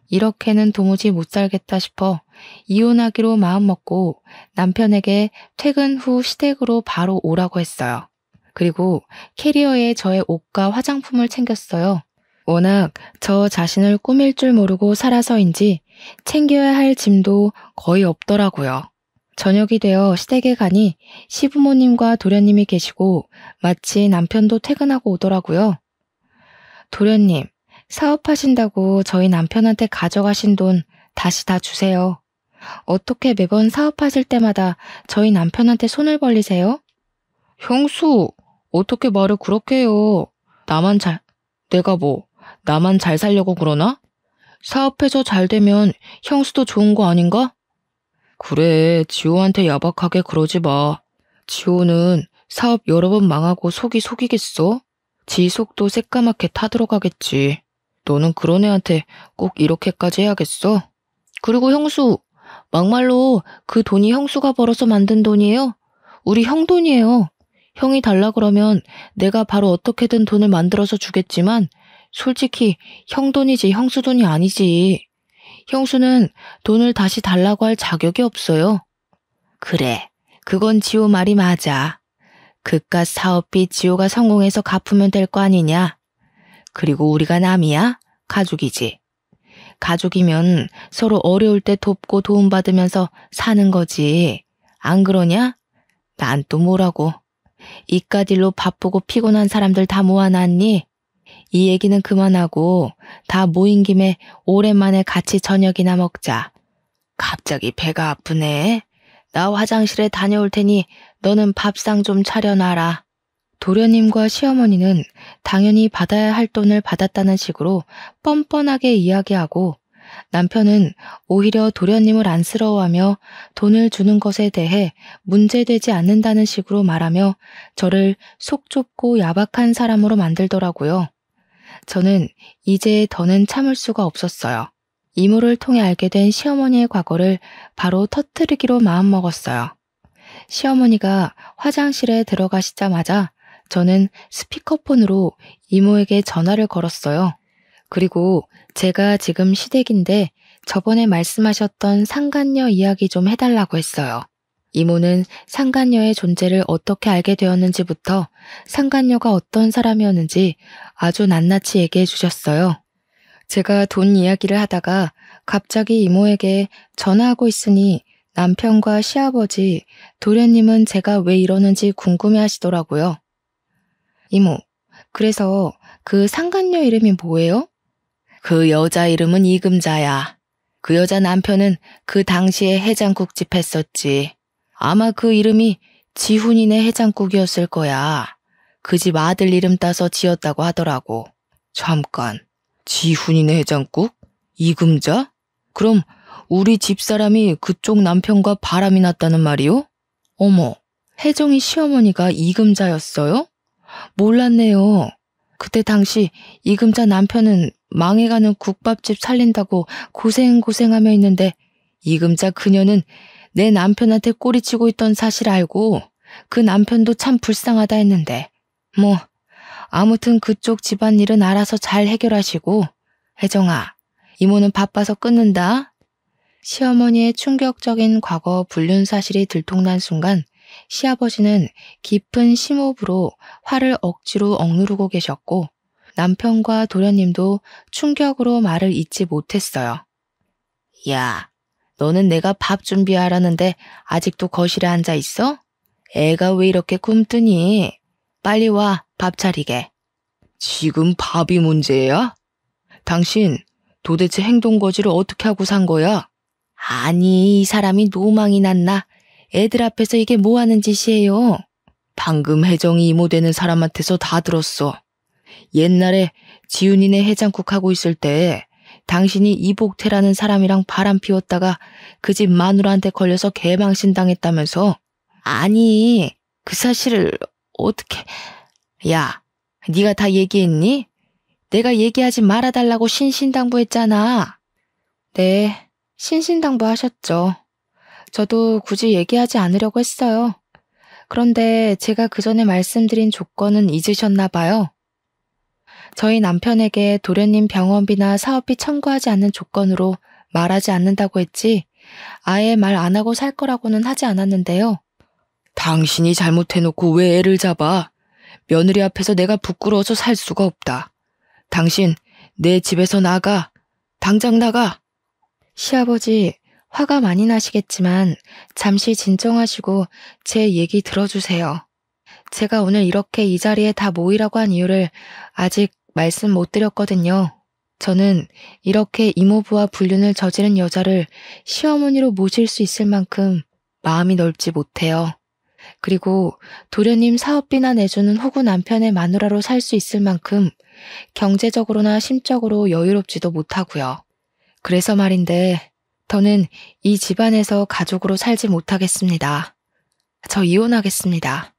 이렇게는 도무지 못 살겠다 싶어 이혼하기로 마음먹고 남편에게 퇴근 후 시댁으로 바로 오라고 했어요. 그리고 캐리어에 저의 옷과 화장품을 챙겼어요. 워낙 저 자신을 꾸밀 줄 모르고 살아서인지 챙겨야 할 짐도 거의 없더라고요. 저녁이 되어 시댁에 가니 시부모님과 도련님이 계시고 마치 남편도 퇴근하고 오더라고요. 도련님, 사업하신다고 저희 남편한테 가져가신 돈 다시 다 주세요. 어떻게 매번 사업하실 때마다 저희 남편한테 손을 벌리세요? 형수, 어떻게 말을 그렇게 해요? 나만 잘 살려고 그러나? 사업해서 잘 되면 형수도 좋은 거 아닌가? 그래, 지호한테 야박하게 그러지 마. 지호는 사업 여러 번 망하고 속이 속이겠어? 지 속도 새까맣게 타들어가겠지. 너는 그런 애한테 꼭 이렇게까지 해야겠어? 그리고 형수, 막말로 그 돈이 형수가 벌어서 만든 돈이에요? 우리 형 돈이에요. 형이 달라 그러면 내가 바로 어떻게든 돈을 만들어서 주겠지만 솔직히 형 돈이지 형수 돈이 아니지. 형수는 돈을 다시 달라고 할 자격이 없어요. 그래, 그건 지호 말이 맞아. 그깟 사업비 지호가 성공해서 갚으면 될 거 아니냐? 그리고 우리가 남이야? 가족이지. 가족이면 서로 어려울 때 돕고 도움받으면서 사는 거지. 안 그러냐? 난 또 뭐라고. 이깟 일로 바쁘고 피곤한 사람들 다 모아놨니? 이 얘기는 그만하고 다 모인 김에 오랜만에 같이 저녁이나 먹자. 갑자기 배가 아프네. 나 화장실에 다녀올 테니 너는 밥상 좀 차려놔라. 도련님과 시어머니는 당연히 받아야 할 돈을 받았다는 식으로 뻔뻔하게 이야기하고 남편은 오히려 도련님을 안쓰러워하며 돈을 주는 것에 대해 문제되지 않는다는 식으로 말하며 저를 속 좁고 야박한 사람으로 만들더라고요. 저는 이제 더는 참을 수가 없었어요. 이모를 통해 알게 된 시어머니의 과거를 바로 터뜨리기로 마음먹었어요. 시어머니가 화장실에 들어가시자마자 저는 스피커폰으로 이모에게 전화를 걸었어요. 그리고 제가 지금 시댁인데 저번에 말씀하셨던 상간녀 이야기 좀 해달라고 했어요. 이모는 상간녀의 존재를 어떻게 알게 되었는지부터 상간녀가 어떤 사람이었는지 아주 낱낱이 얘기해 주셨어요. 제가 돈 이야기를 하다가 갑자기 이모에게 전화하고 있으니 남편과 시아버지, 도련님은 제가 왜 이러는지 궁금해 하시더라고요. 이모, 그래서 그 상간녀 이름이 뭐예요? 그 여자 이름은 이금자야. 그 여자 남편은 그 당시에 해장국집 했었지. 아마 그 이름이 지훈이네 해장국이었을 거야. 그 집 아들 이름 따서 지었다고 하더라고. 잠깐, 지훈이네 해장국? 이금자? 그럼 우리 집사람이 그쪽 남편과 바람이 났다는 말이요? 어머, 혜정이 시어머니가 이금자였어요? 몰랐네요. 그때 당시 이금자 남편은 망해가는 국밥집 살린다고 고생하며 있는데 이금자 그녀는 내 남편한테 꼬리치고 있던 사실 알고 그 남편도 참 불쌍하다 했는데 뭐 아무튼 그쪽 집안일은 알아서 잘 해결하시고 혜정아, 이모는 바빠서 끊는다. 시어머니의 충격적인 과거 불륜 사실이 들통난 순간 시아버지는 깊은 심호흡으로 화를 억지로 억누르고 계셨고 남편과 도련님도 충격으로 말을 잇지 못했어요. 야, 너는 내가 밥 준비하라는데 아직도 거실에 앉아 있어? 애가 왜 이렇게 굶뜨니? 빨리 와, 밥 차리게. 지금 밥이 문제야? 당신 도대체 행동거지를 어떻게 하고 산 거야? 아니, 이 사람이 노망이 났나? 애들 앞에서 이게 뭐 하는 짓이에요? 방금 혜정이 이모 되는 사람한테서 다 들었어. 옛날에 지훈이네 해장국 하고 있을 때 당신이 이복태라는 사람이랑 바람 피웠다가 그 집 마누라한테 걸려서 개망신 당했다면서. 아니, 그 사실을 어떻게... 야, 네가 다 얘기했니? 내가 얘기하지 말아달라고 신신당부했잖아. 네, 신신당부하셨죠. 저도 굳이 얘기하지 않으려고 했어요. 그런데 제가 그 전에 말씀드린 조건은 잊으셨나 봐요. 저희 남편에게 도련님 병원비나 사업비 청구하지 않는 조건으로 말하지 않는다고 했지 아예 말 안 하고 살 거라고는 하지 않았는데요. 당신이 잘못해놓고 왜 애를 잡아? 며느리 앞에서 내가 부끄러워서 살 수가 없다. 당신 내 집에서 나가. 당장 나가. 시아버지, 화가 많이 나시겠지만 잠시 진정하시고 제 얘기 들어주세요. 제가 오늘 이렇게 이 자리에 다 모이라고 한 이유를 아직 말씀 못 드렸거든요. 저는 이렇게 이모부와 불륜을 저지른 여자를 시어머니로 모실 수 있을 만큼 마음이 넓지 못해요. 그리고 도련님 사업비나 내주는 호구 남편의 마누라로 살 수 있을 만큼 경제적으로나 심적으로 여유롭지도 못하고요. 그래서 말인데 더는 이 집안에서 가족으로 살지 못하겠습니다. 저 이혼하겠습니다.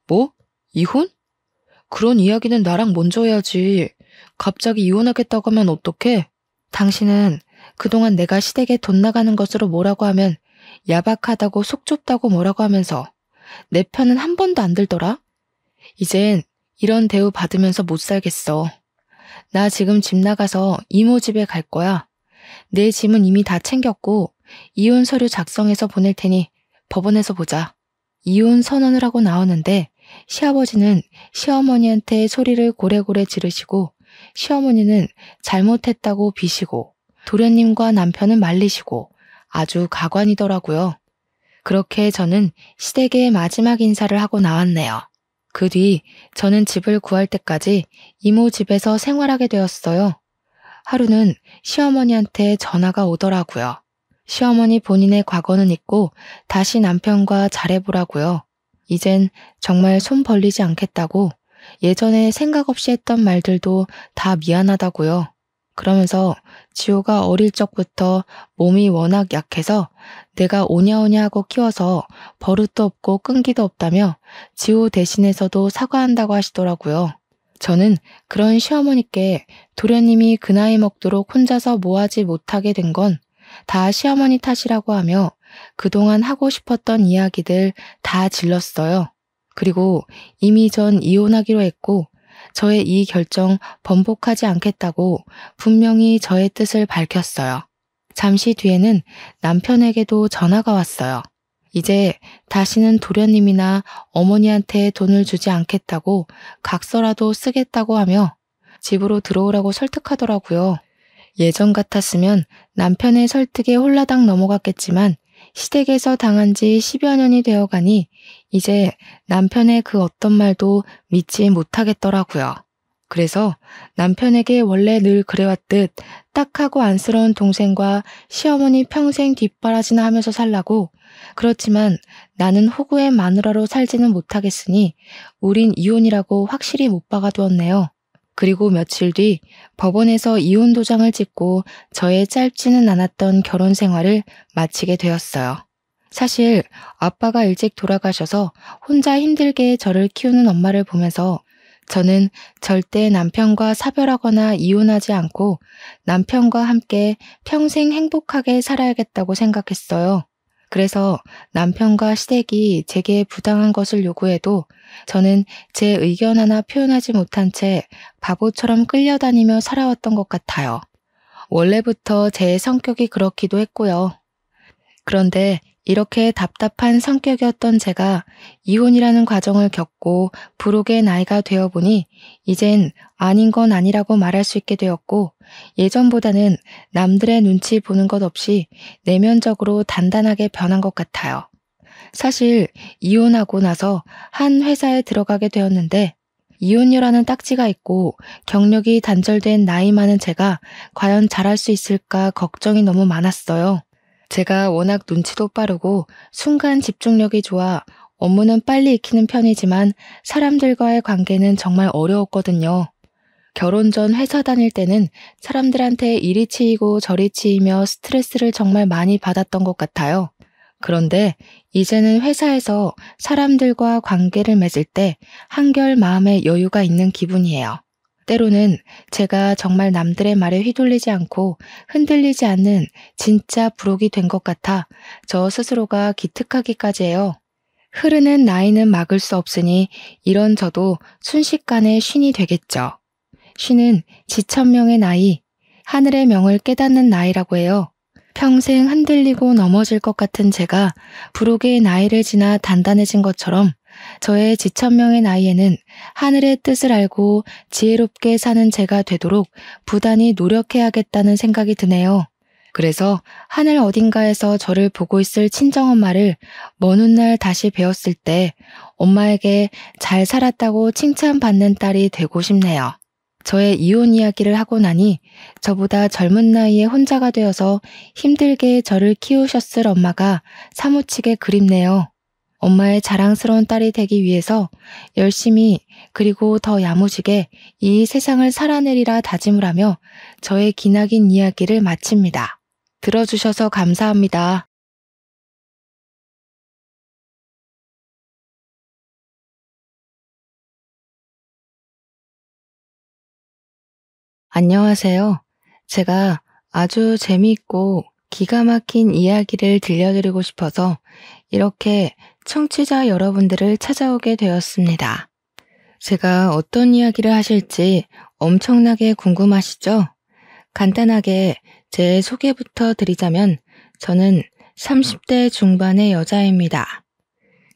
뭐? 이혼? 그런 이야기는 나랑 먼저 해야지. 갑자기 이혼하겠다고 하면 어떡해? 당신은 그동안 내가 시댁에 돈 나가는 것으로 뭐라고 하면 야박하다고 속 좁다고 뭐라고 하면서 내 편은 한 번도 안 들더라? 이젠 이런 대우 받으면서 못 살겠어. 나 지금 집 나가서 이모 집에 갈 거야. 내 짐은 이미 다 챙겼고 이혼 서류 작성해서 보낼 테니 법원에서 보자. 이혼 선언을 하고 나오는데 시아버지는 시어머니한테 소리를 고래고래 지르시고 시어머니는 잘못했다고 비시고 도련님과 남편은 말리시고 아주 가관이더라고요. 그렇게 저는 시댁의 마지막 인사를 하고 나왔네요. 그 뒤 저는 집을 구할 때까지 이모 집에서 생활하게 되었어요. 하루는 시어머니한테 전화가 오더라고요. 시어머니 본인의 과거는 잊고 다시 남편과 잘해보라고요. 이젠 정말 손 벌리지 않겠다고 예전에 생각 없이 했던 말들도 다 미안하다고요. 그러면서 지호가 어릴 적부터 몸이 워낙 약해서 내가 오냐오냐 하고 키워서 버릇도 없고 끈기도 없다며 지호 대신해서도 사과한다고 하시더라고요. 저는 그런 시어머니께 도련님이 그 나이 먹도록 혼자서 뭐하지 못하게 된 건 다 시어머니 탓이라고 하며 그동안 하고 싶었던 이야기들 다 질렀어요. 그리고 이미 전 이혼하기로 했고 저의 이 결정 번복하지 않겠다고 분명히 저의 뜻을 밝혔어요. 잠시 뒤에는 남편에게도 전화가 왔어요. 이제 다시는 도련님이나 어머니한테 돈을 주지 않겠다고 각서라도 쓰겠다고 하며 집으로 들어오라고 설득하더라고요. 예전 같았으면 남편의 설득에 홀라당 넘어갔겠지만 시댁에서 당한 지 10여 년이 되어가니 이제 남편의 그 어떤 말도 믿지 못하겠더라고요. 그래서 남편에게 원래 늘 그래왔듯 딱하고 안쓰러운 동생과 시어머니 평생 뒷바라지나 하면서 살라고, 그렇지만 나는 호구의 마누라로 살지는 못하겠으니 우린 이혼이라고 확실히 못 박아두었네요. 그리고 며칠 뒤 법원에서 이혼 도장을 찍고 저의 짧지는 않았던 결혼 생활을 마치게 되었어요. 사실 아빠가 일찍 돌아가셔서 혼자 힘들게 저를 키우는 엄마를 보면서 저는 절대 남편과 사별하거나 이혼하지 않고 남편과 함께 평생 행복하게 살아야겠다고 생각했어요. 그래서 남편과 시댁이 제게 부당한 것을 요구해도 저는 제 의견 하나 표현하지 못한 채 바보처럼 끌려다니며 살아왔던 것 같아요. 원래부터 제 성격이 그렇기도 했고요. 그런데 이렇게 답답한 성격이었던 제가 이혼이라는 과정을 겪고 부록의 나이가 되어보니 이젠 아닌 건 아니라고 말할 수 있게 되었고, 예전보다는 남들의 눈치 보는 것 없이 내면적으로 단단하게 변한 것 같아요. 사실 이혼하고 나서 한 회사에 들어가게 되었는데 이혼녀라는 딱지가 있고 경력이 단절된 나이 많은 제가 과연 잘할 수 있을까 걱정이 너무 많았어요. 제가 워낙 눈치도 빠르고 순간 집중력이 좋아 업무는 빨리 익히는 편이지만 사람들과의 관계는 정말 어려웠거든요. 결혼 전 회사 다닐 때는 사람들한테 이리 치이고 저리 치이며 스트레스를 정말 많이 받았던 것 같아요. 그런데 이제는 회사에서 사람들과 관계를 맺을 때 한결 마음에 여유가 있는 기분이에요. 때로는 제가 정말 남들의 말에 휘둘리지 않고 흔들리지 않는 진짜 부록이 된 것 같아 저 스스로가 기특하기까지 해요. 흐르는 나이는 막을 수 없으니 이런 저도 순식간에 쉰이 되겠죠. 쉰은 지천명의 나이, 하늘의 명을 깨닫는 나이라고 해요. 평생 흔들리고 넘어질 것 같은 제가 부록의 나이를 지나 단단해진 것처럼 저의 지천명의 나이에는 하늘의 뜻을 알고 지혜롭게 사는 제가 되도록 부단히 노력해야겠다는 생각이 드네요. 그래서 하늘 어딘가에서 저를 보고 있을 친정엄마를 먼 훗날 다시 배웠을 때 엄마에게 잘 살았다고 칭찬받는 딸이 되고 싶네요. 저의 이혼 이야기를 하고 나니 저보다 젊은 나이에 혼자가 되어서 힘들게 저를 키우셨을 엄마가 사무치게 그립네요. 엄마의 자랑스러운 딸이 되기 위해서 열심히 그리고 더 야무지게 이 세상을 살아내리라 다짐을 하며 저의 기나긴 이야기를 마칩니다. 들어주셔서 감사합니다. 안녕하세요. 제가 아주 재미있고 기가 막힌 이야기를 들려드리고 싶어서 이렇게 청취자 여러분들을 찾아오게 되었습니다. 제가 어떤 이야기를 하실지 엄청나게 궁금하시죠? 간단하게 제 소개부터 드리자면 저는 30대 중반의 여자입니다.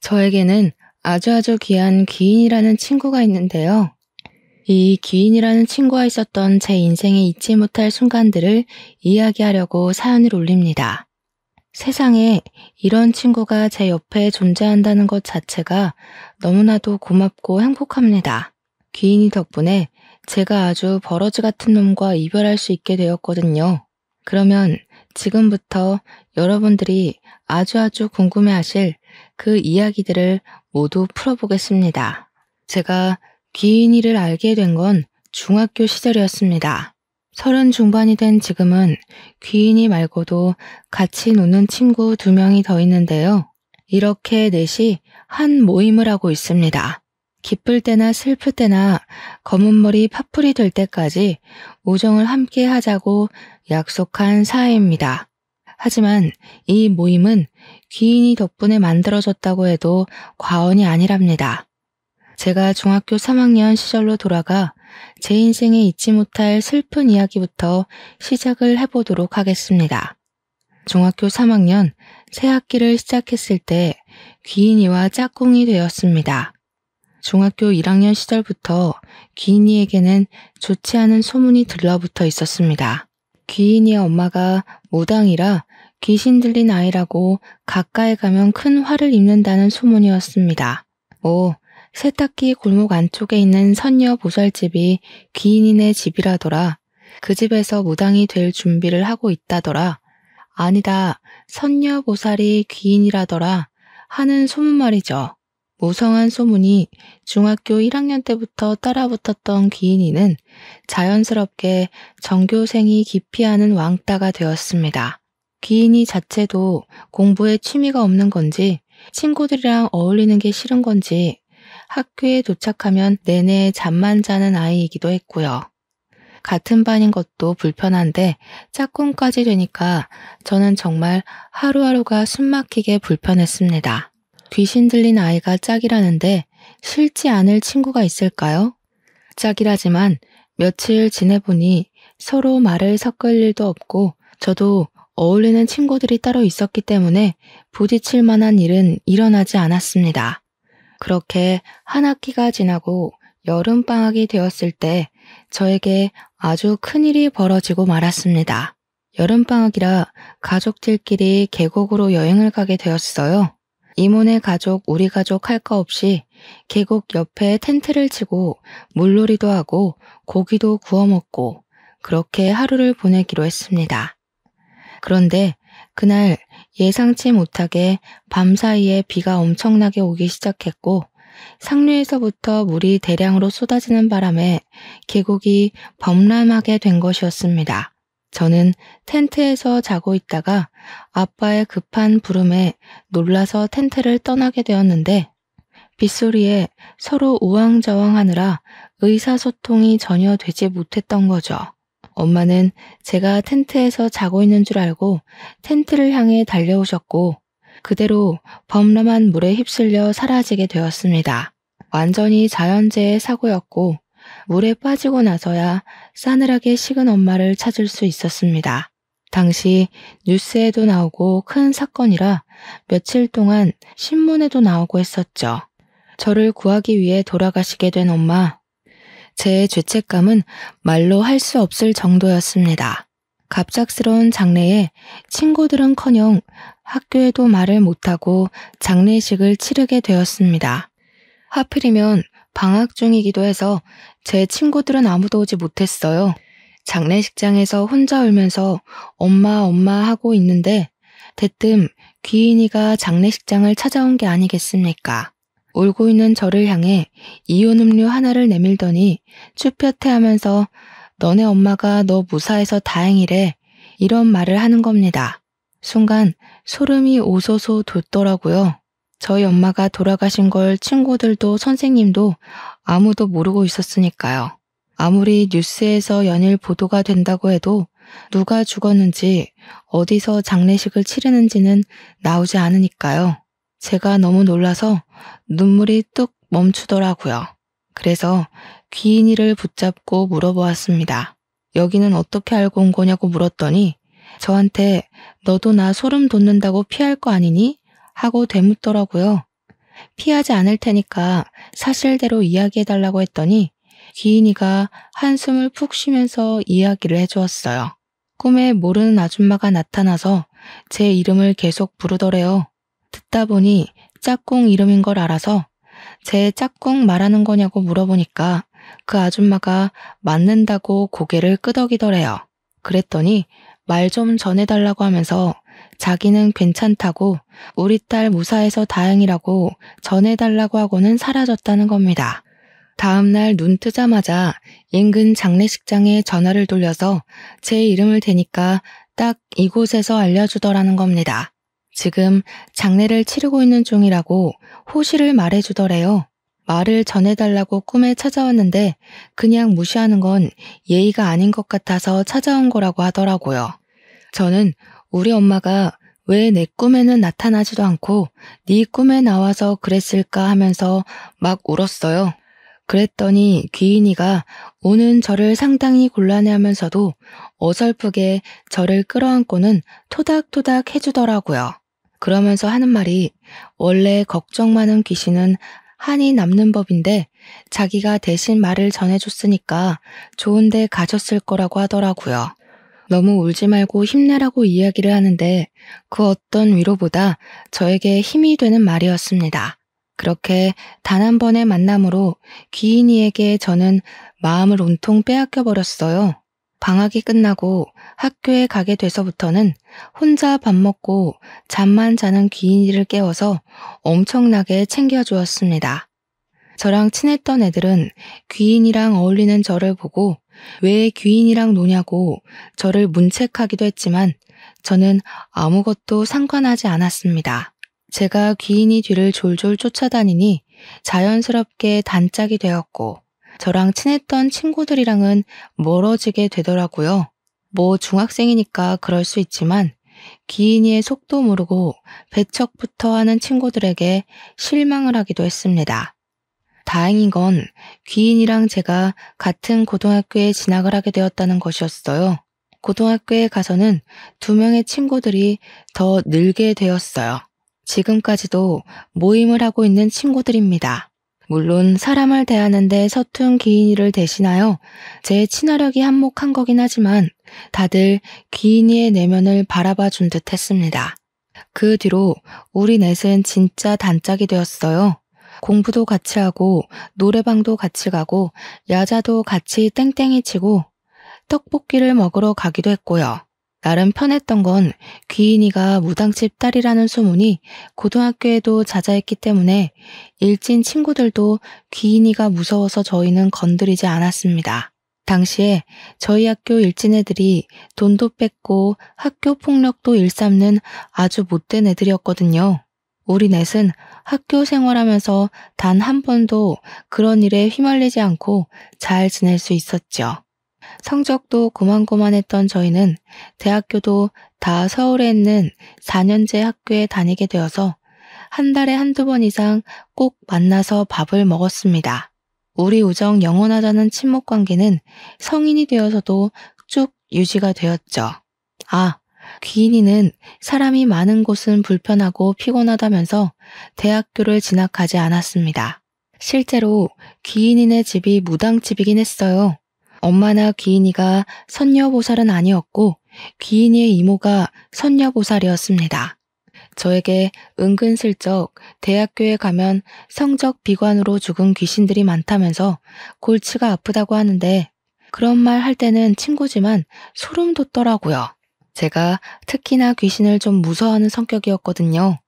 저에게는 아주 귀한 귀인이라는 친구가 있는데요. 이 귀인이라는 친구와 있었던 제 인생에 잊지 못할 순간들을 이야기하려고 사연을 올립니다. 세상에 이런 친구가 제 옆에 존재한다는 것 자체가 너무나도 고맙고 행복합니다. 귀인이 덕분에 제가 아주 버러지 같은 놈과 이별할 수 있게 되었거든요. 그러면 지금부터 여러분들이 아주 궁금해하실 그 이야기들을 모두 풀어보겠습니다. 제가 귀인이를 알게 된 건 중학교 시절이었습니다. 30 중반이 된 지금은 귀인이 말고도 같이 노는 친구 2명이 더 있는데요. 이렇게 넷이 한 모임을 하고 있습니다. 기쁠 때나 슬플 때나 검은 머리 파풀이 될 때까지 우정을 함께 하자고 약속한 사이입니다. 하지만 이 모임은 귀인이 덕분에 만들어졌다고 해도 과언이 아니랍니다. 제가 중학교 3학년 시절로 돌아가 제 인생에 잊지 못할 슬픈 이야기부터 시작을 해보도록 하겠습니다. 중학교 3학년 새 학기를 시작했을 때 귀인이와 짝꿍이 되었습니다. 중학교 1학년 시절부터 귀인이에게는 좋지 않은 소문이 들러붙어 있었습니다. 귀인이의 엄마가 무당이라 귀신 들린 아이라고 가까이 가면 큰 화를 입는다는 소문이었습니다. 세탁기 골목 안쪽에 있는 선녀 보살집이 귀인이네 집이라더라. 그 집에서 무당이 될 준비를 하고 있다더라. 아니다, 선녀 보살이 귀인이라더라 하는 소문 말이죠. 무성한 소문이 중학교 1학년 때부터 따라붙었던 귀인이는 자연스럽게 전교생이 기피하는 왕따가 되었습니다. 귀인이 자체도 공부에 취미가 없는 건지 친구들이랑 어울리는 게 싫은 건지 학교에 도착하면 내내 잠만 자는 아이이기도 했고요. 같은 반인 것도 불편한데 짝꿍까지 되니까 저는 정말 하루하루가 숨막히게 불편했습니다. 귀신 들린 아이가 짝이라는데 싫지 않을 친구가 있을까요? 짝이라지만 며칠 지내보니 서로 말을 섞을 일도 없고 저도 어울리는 친구들이 따로 있었기 때문에 부딪힐 만한 일은 일어나지 않았습니다. 그렇게 한 학기가 지나고 여름방학이 되었을 때 저에게 아주 큰일이 벌어지고 말았습니다. 여름방학이라 가족들끼리 계곡으로 여행을 가게 되었어요. 이모네 가족, 우리 가족 할 거 없이 계곡 옆에 텐트를 치고 물놀이도 하고 고기도 구워 먹고 그렇게 하루를 보내기로 했습니다. 그런데 그날 예상치 못하게 밤사이에 비가 엄청나게 오기 시작했고 상류에서부터 물이 대량으로 쏟아지는 바람에 계곡이 범람하게 된 것이었습니다. 저는 텐트에서 자고 있다가 아빠의 급한 부름에 놀라서 텐트를 떠나게 되었는데 빗소리에 서로 우왕좌왕하느라 의사소통이 전혀 되지 못했던 거죠. 엄마는 제가 텐트에서 자고 있는 줄 알고 텐트를 향해 달려오셨고 그대로 범람한 물에 휩쓸려 사라지게 되었습니다. 완전히 자연재해 사고였고 물에 빠지고 나서야 싸늘하게 식은 엄마를 찾을 수 있었습니다. 당시 뉴스에도 나오고 큰 사건이라 며칠 동안 신문에도 나오고 했었죠. 저를 구하기 위해 돌아가시게 된 엄마. 제 죄책감은 말로 할 수 없을 정도였습니다. 갑작스러운 장례에 친구들은커녕 학교에도 말을 못하고 장례식을 치르게 되었습니다. 하필이면 방학 중이기도 해서 제 친구들은 아무도 오지 못했어요. 장례식장에서 혼자 울면서 엄마 하고 있는데 대뜸 귀인이가 장례식장을 찾아온 게 아니겠습니까? 울고 있는 저를 향해 이온 음료 하나를 내밀더니 쭈뼛해하면서 너네 엄마가 너 무사해서 다행이래 이런 말을 하는 겁니다. 순간 소름이 오소소 돋더라고요. 저희 엄마가 돌아가신 걸 친구들도 선생님도 아무도 모르고 있었으니까요. 아무리 뉴스에서 연일 보도가 된다고 해도 누가 죽었는지 어디서 장례식을 치르는지는 나오지 않으니까요. 제가 너무 놀라서 눈물이 뚝 멈추더라고요. 그래서 귀인이를 붙잡고 물어보았습니다. 여기는 어떻게 알고 온 거냐고 물었더니 저한테 너도 나 소름 돋는다고 피할 거 아니니? 하고 되묻더라고요. 피하지 않을 테니까 사실대로 이야기해달라고 했더니 귀인이가 한숨을 푹 쉬면서 이야기를 해주었어요. 꿈에 모르는 아줌마가 나타나서 제 이름을 계속 부르더래요. 듣다 보니 짝꿍 이름인 걸 알아서 제 짝꿍 말하는 거냐고 물어보니까 그 아줌마가 맞는다고 고개를 끄덕이더래요. 그랬더니 말 좀 전해달라고 하면서 자기는 괜찮다고 우리 딸 무사해서 다행이라고 전해달라고 하고는 사라졌다는 겁니다. 다음날 눈 뜨자마자 인근 장례식장에 전화를 돌려서 제 이름을 대니까 딱 이곳에서 알려주더라는 겁니다. 지금 장례를 치르고 있는 중이라고 호시를 말해주더래요. 말을 전해달라고 꿈에 찾아왔는데 그냥 무시하는 건 예의가 아닌 것 같아서 찾아온 거라고 하더라고요. 저는 우리 엄마가 왜 내 꿈에는 나타나지도 않고 네 꿈에 나와서 그랬을까 하면서 막 울었어요. 그랬더니 귀인이가 우는 저를 상당히 곤란해하면서도 어설프게 저를 끌어안고는 토닥토닥 해주더라고요. 그러면서 하는 말이 원래 걱정 많은 귀신은 한이 남는 법인데 자기가 대신 말을 전해줬으니까 좋은 데 가셨을 거라고 하더라고요. 너무 울지 말고 힘내라고 이야기를 하는데 그 어떤 위로보다 저에게 힘이 되는 말이었습니다. 그렇게 단 한 번의 만남으로 귀인이에게 저는 마음을 온통 빼앗겨 버렸어요. 방학이 끝나고 학교에 가게 돼서부터는 혼자 밥 먹고 잠만 자는 귀인이를 깨워서 엄청나게 챙겨주었습니다. 저랑 친했던 애들은 귀인이랑 어울리는 저를 보고 왜 귀인이랑 노냐고 저를 문책하기도 했지만 저는 아무것도 상관하지 않았습니다. 제가 귀인이 뒤를 졸졸 쫓아다니니 자연스럽게 단짝이 되었고 저랑 친했던 친구들이랑은 멀어지게 되더라고요. 뭐 중학생이니까 그럴 수 있지만 귀인이의 속도 모르고 배척부터 하는 친구들에게 실망을 하기도 했습니다. 다행인 건 귀인이랑 제가 같은 고등학교에 진학을 하게 되었다는 것이었어요. 고등학교에 가서는 2명의 친구들이 더 늘게 되었어요. 지금까지도 모임을 하고 있는 친구들입니다. 물론 사람을 대하는데 서툰 귀인이를 대신하여 제 친화력이 한몫한 거긴 하지만 다들 귀인이의 내면을 바라봐 준 듯 했습니다. 그 뒤로 우리 넷은 진짜 단짝이 되었어요. 공부도 같이 하고 노래방도 같이 가고 야자도 같이 땡땡이 치고 떡볶이를 먹으러 가기도 했고요. 나름 편했던 건 귀인이가 무당집 딸이라는 소문이 고등학교에도 자자했기 때문에 일진 친구들도 귀인이가 무서워서 저희는 건드리지 않았습니다. 당시에 저희 학교 일진 애들이 돈도 뺏고 학교 폭력도 일삼는 아주 못된 애들이었거든요. 우리 넷은 학교 생활하면서 단 한 번도 그런 일에 휘말리지 않고 잘 지낼 수 있었죠. 성적도 고만고만했던 저희는 대학교도 다 서울에 있는 4년제 학교에 다니게 되어서 한 달에 한두 번 이상 꼭 만나서 밥을 먹었습니다. 우리 우정 영원하자는 친목 관계는 성인이 되어서도 쭉 유지가 되었죠. 귀인이는 사람이 많은 곳은 불편하고 피곤하다면서 대학교를 진학하지 않았습니다. 실제로 귀인이네 집이 무당집이긴 했어요. 엄마나 귀인이가 선녀보살은 아니었고 귀인이의 이모가 선녀보살이었습니다. 저에게 은근슬쩍 대학교에 가면 성적 비관으로 죽은 귀신들이 많다면서 골치가 아프다고 하는데 그런 말 할 때는 친구지만 소름 돋더라고요. 제가 특히나 귀신을 좀 무서워하는 성격이었거든요.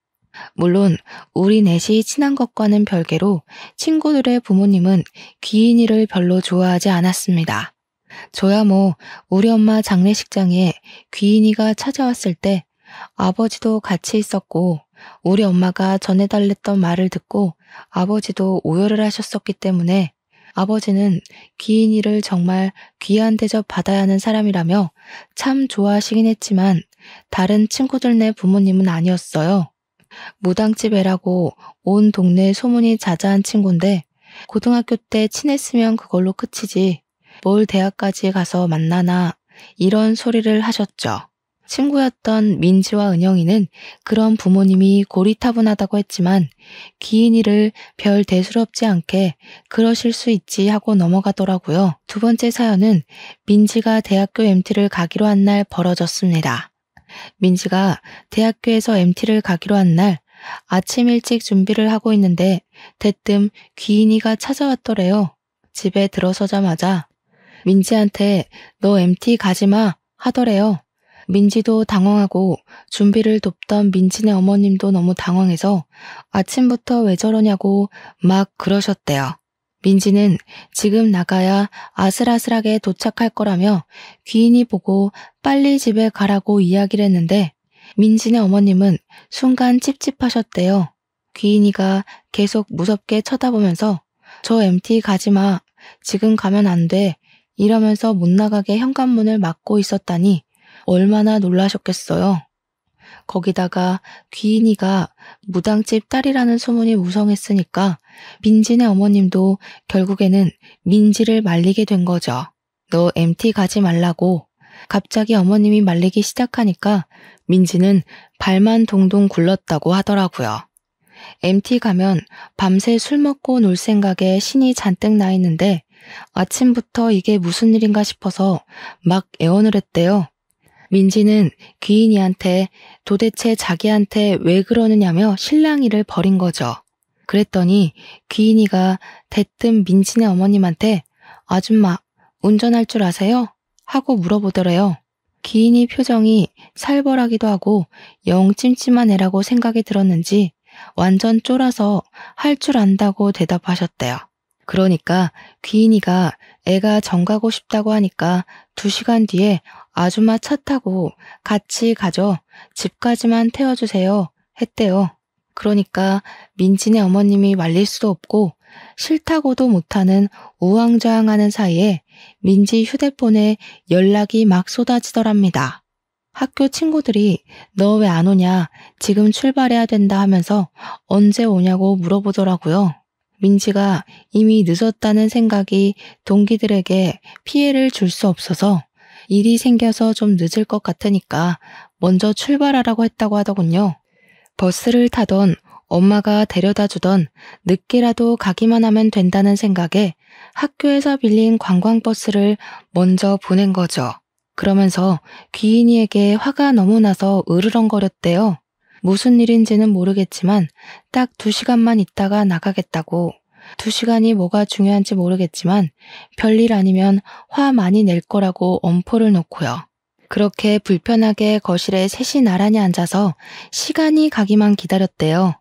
물론 우리 넷이 친한 것과는 별개로 친구들의 부모님은 귀인이를 별로 좋아하지 않았습니다. 저야 뭐 우리 엄마 장례식장에 귀인이가 찾아왔을 때 아버지도 같이 있었고 우리 엄마가 전해달랬던 말을 듣고 아버지도 오열을 하셨었기 때문에 아버지는 귀인이를 정말 귀한 대접 받아야 하는 사람이라며 참 좋아하시긴 했지만 다른 친구들네 부모님은 아니었어요. 무당집 애라고 온 동네에 소문이 자자한 친구인데 고등학교 때 친했으면 그걸로 끝이지 뭘 대학까지 가서 만나나 이런 소리를 하셨죠. 친구였던 민지와 은영이는 그런 부모님이 고리타분하다고 했지만 귀인이를 별 대수롭지 않게 그러실 수 있지 하고 넘어가더라고요. 두 번째 사연은 민지가 대학교 MT를 가기로 한 날 벌어졌습니다. 민지가 대학교에서 MT를 가기로 한 날 아침 일찍 준비를 하고 있는데 대뜸 귀인이가 찾아왔더래요. 집에 들어서자마자 민지한테 너 MT 가지 마 하더래요. 민지도 당황하고 준비를 돕던 민지네 어머님도 너무 당황해서 아침부터 왜 저러냐고 막 그러셨대요. 민지는 지금 나가야 아슬아슬하게 도착할 거라며 귀인이 보고 빨리 집에 가라고 이야기를 했는데 민지네 어머님은 순간 찝찝하셨대요. 귀인이가 계속 무섭게 쳐다보면서 저 MT 가지 마. 지금 가면 안 돼. 이러면서 못 나가게 현관문을 막고 있었다니 얼마나 놀라셨겠어요. 거기다가 귀인이가 무당집 딸이라는 소문이 무성했으니까 민지네 어머님도 결국에는 민지를 말리게 된 거죠. 너 MT 가지 말라고. 갑자기 어머님이 말리기 시작하니까 민지는 발만 동동 굴렀다고 하더라고요. MT 가면 밤새 술 먹고 놀 생각에 신이 잔뜩 나 있는데 아침부터 이게 무슨 일인가 싶어서 막 애원을 했대요. 민지는 귀인이한테 도대체 자기한테 왜 그러느냐며 실랑이를 벌인 거죠. 그랬더니 귀인이가 대뜸 민지네 어머님한테 아줌마 운전할 줄 아세요? 하고 물어보더래요. 귀인이 표정이 살벌하기도 하고 영 찜찜한 애라고 생각이 들었는지 완전 쫄아서 할 줄 안다고 대답하셨대요. 그러니까 귀인이가 애가 정 가고 싶다고 하니까 2시간 뒤에 아줌마 차 타고 같이 가죠. 집까지만 태워주세요. 했대요. 그러니까 민지네 어머님이 말릴 수도 없고 싫다고도 못하는 우왕좌왕하는 사이에 민지 휴대폰에 연락이 막 쏟아지더랍니다. 학교 친구들이 너 왜 안 오냐, 지금 출발해야 된다 하면서 언제 오냐고 물어보더라고요. 민지가 이미 늦었다는 생각이 동기들에게 피해를 줄 수 없어서 일이 생겨서 좀 늦을 것 같으니까 먼저 출발하라고 했다고 하더군요. 버스를 타던 엄마가 데려다 주던 늦게라도 가기만 하면 된다는 생각에 학교에서 빌린 관광버스를 먼저 보낸 거죠. 그러면서 귀인이에게 화가 너무 나서 으르렁거렸대요. 무슨 일인지는 모르겠지만 딱 2시간만 있다가 나가겠다고. 2시간이 뭐가 중요한지 모르겠지만 별일 아니면 화 많이 낼 거라고 엄포를 놓고요. 그렇게 불편하게 거실에 셋이 나란히 앉아서 시간이 가기만 기다렸대요.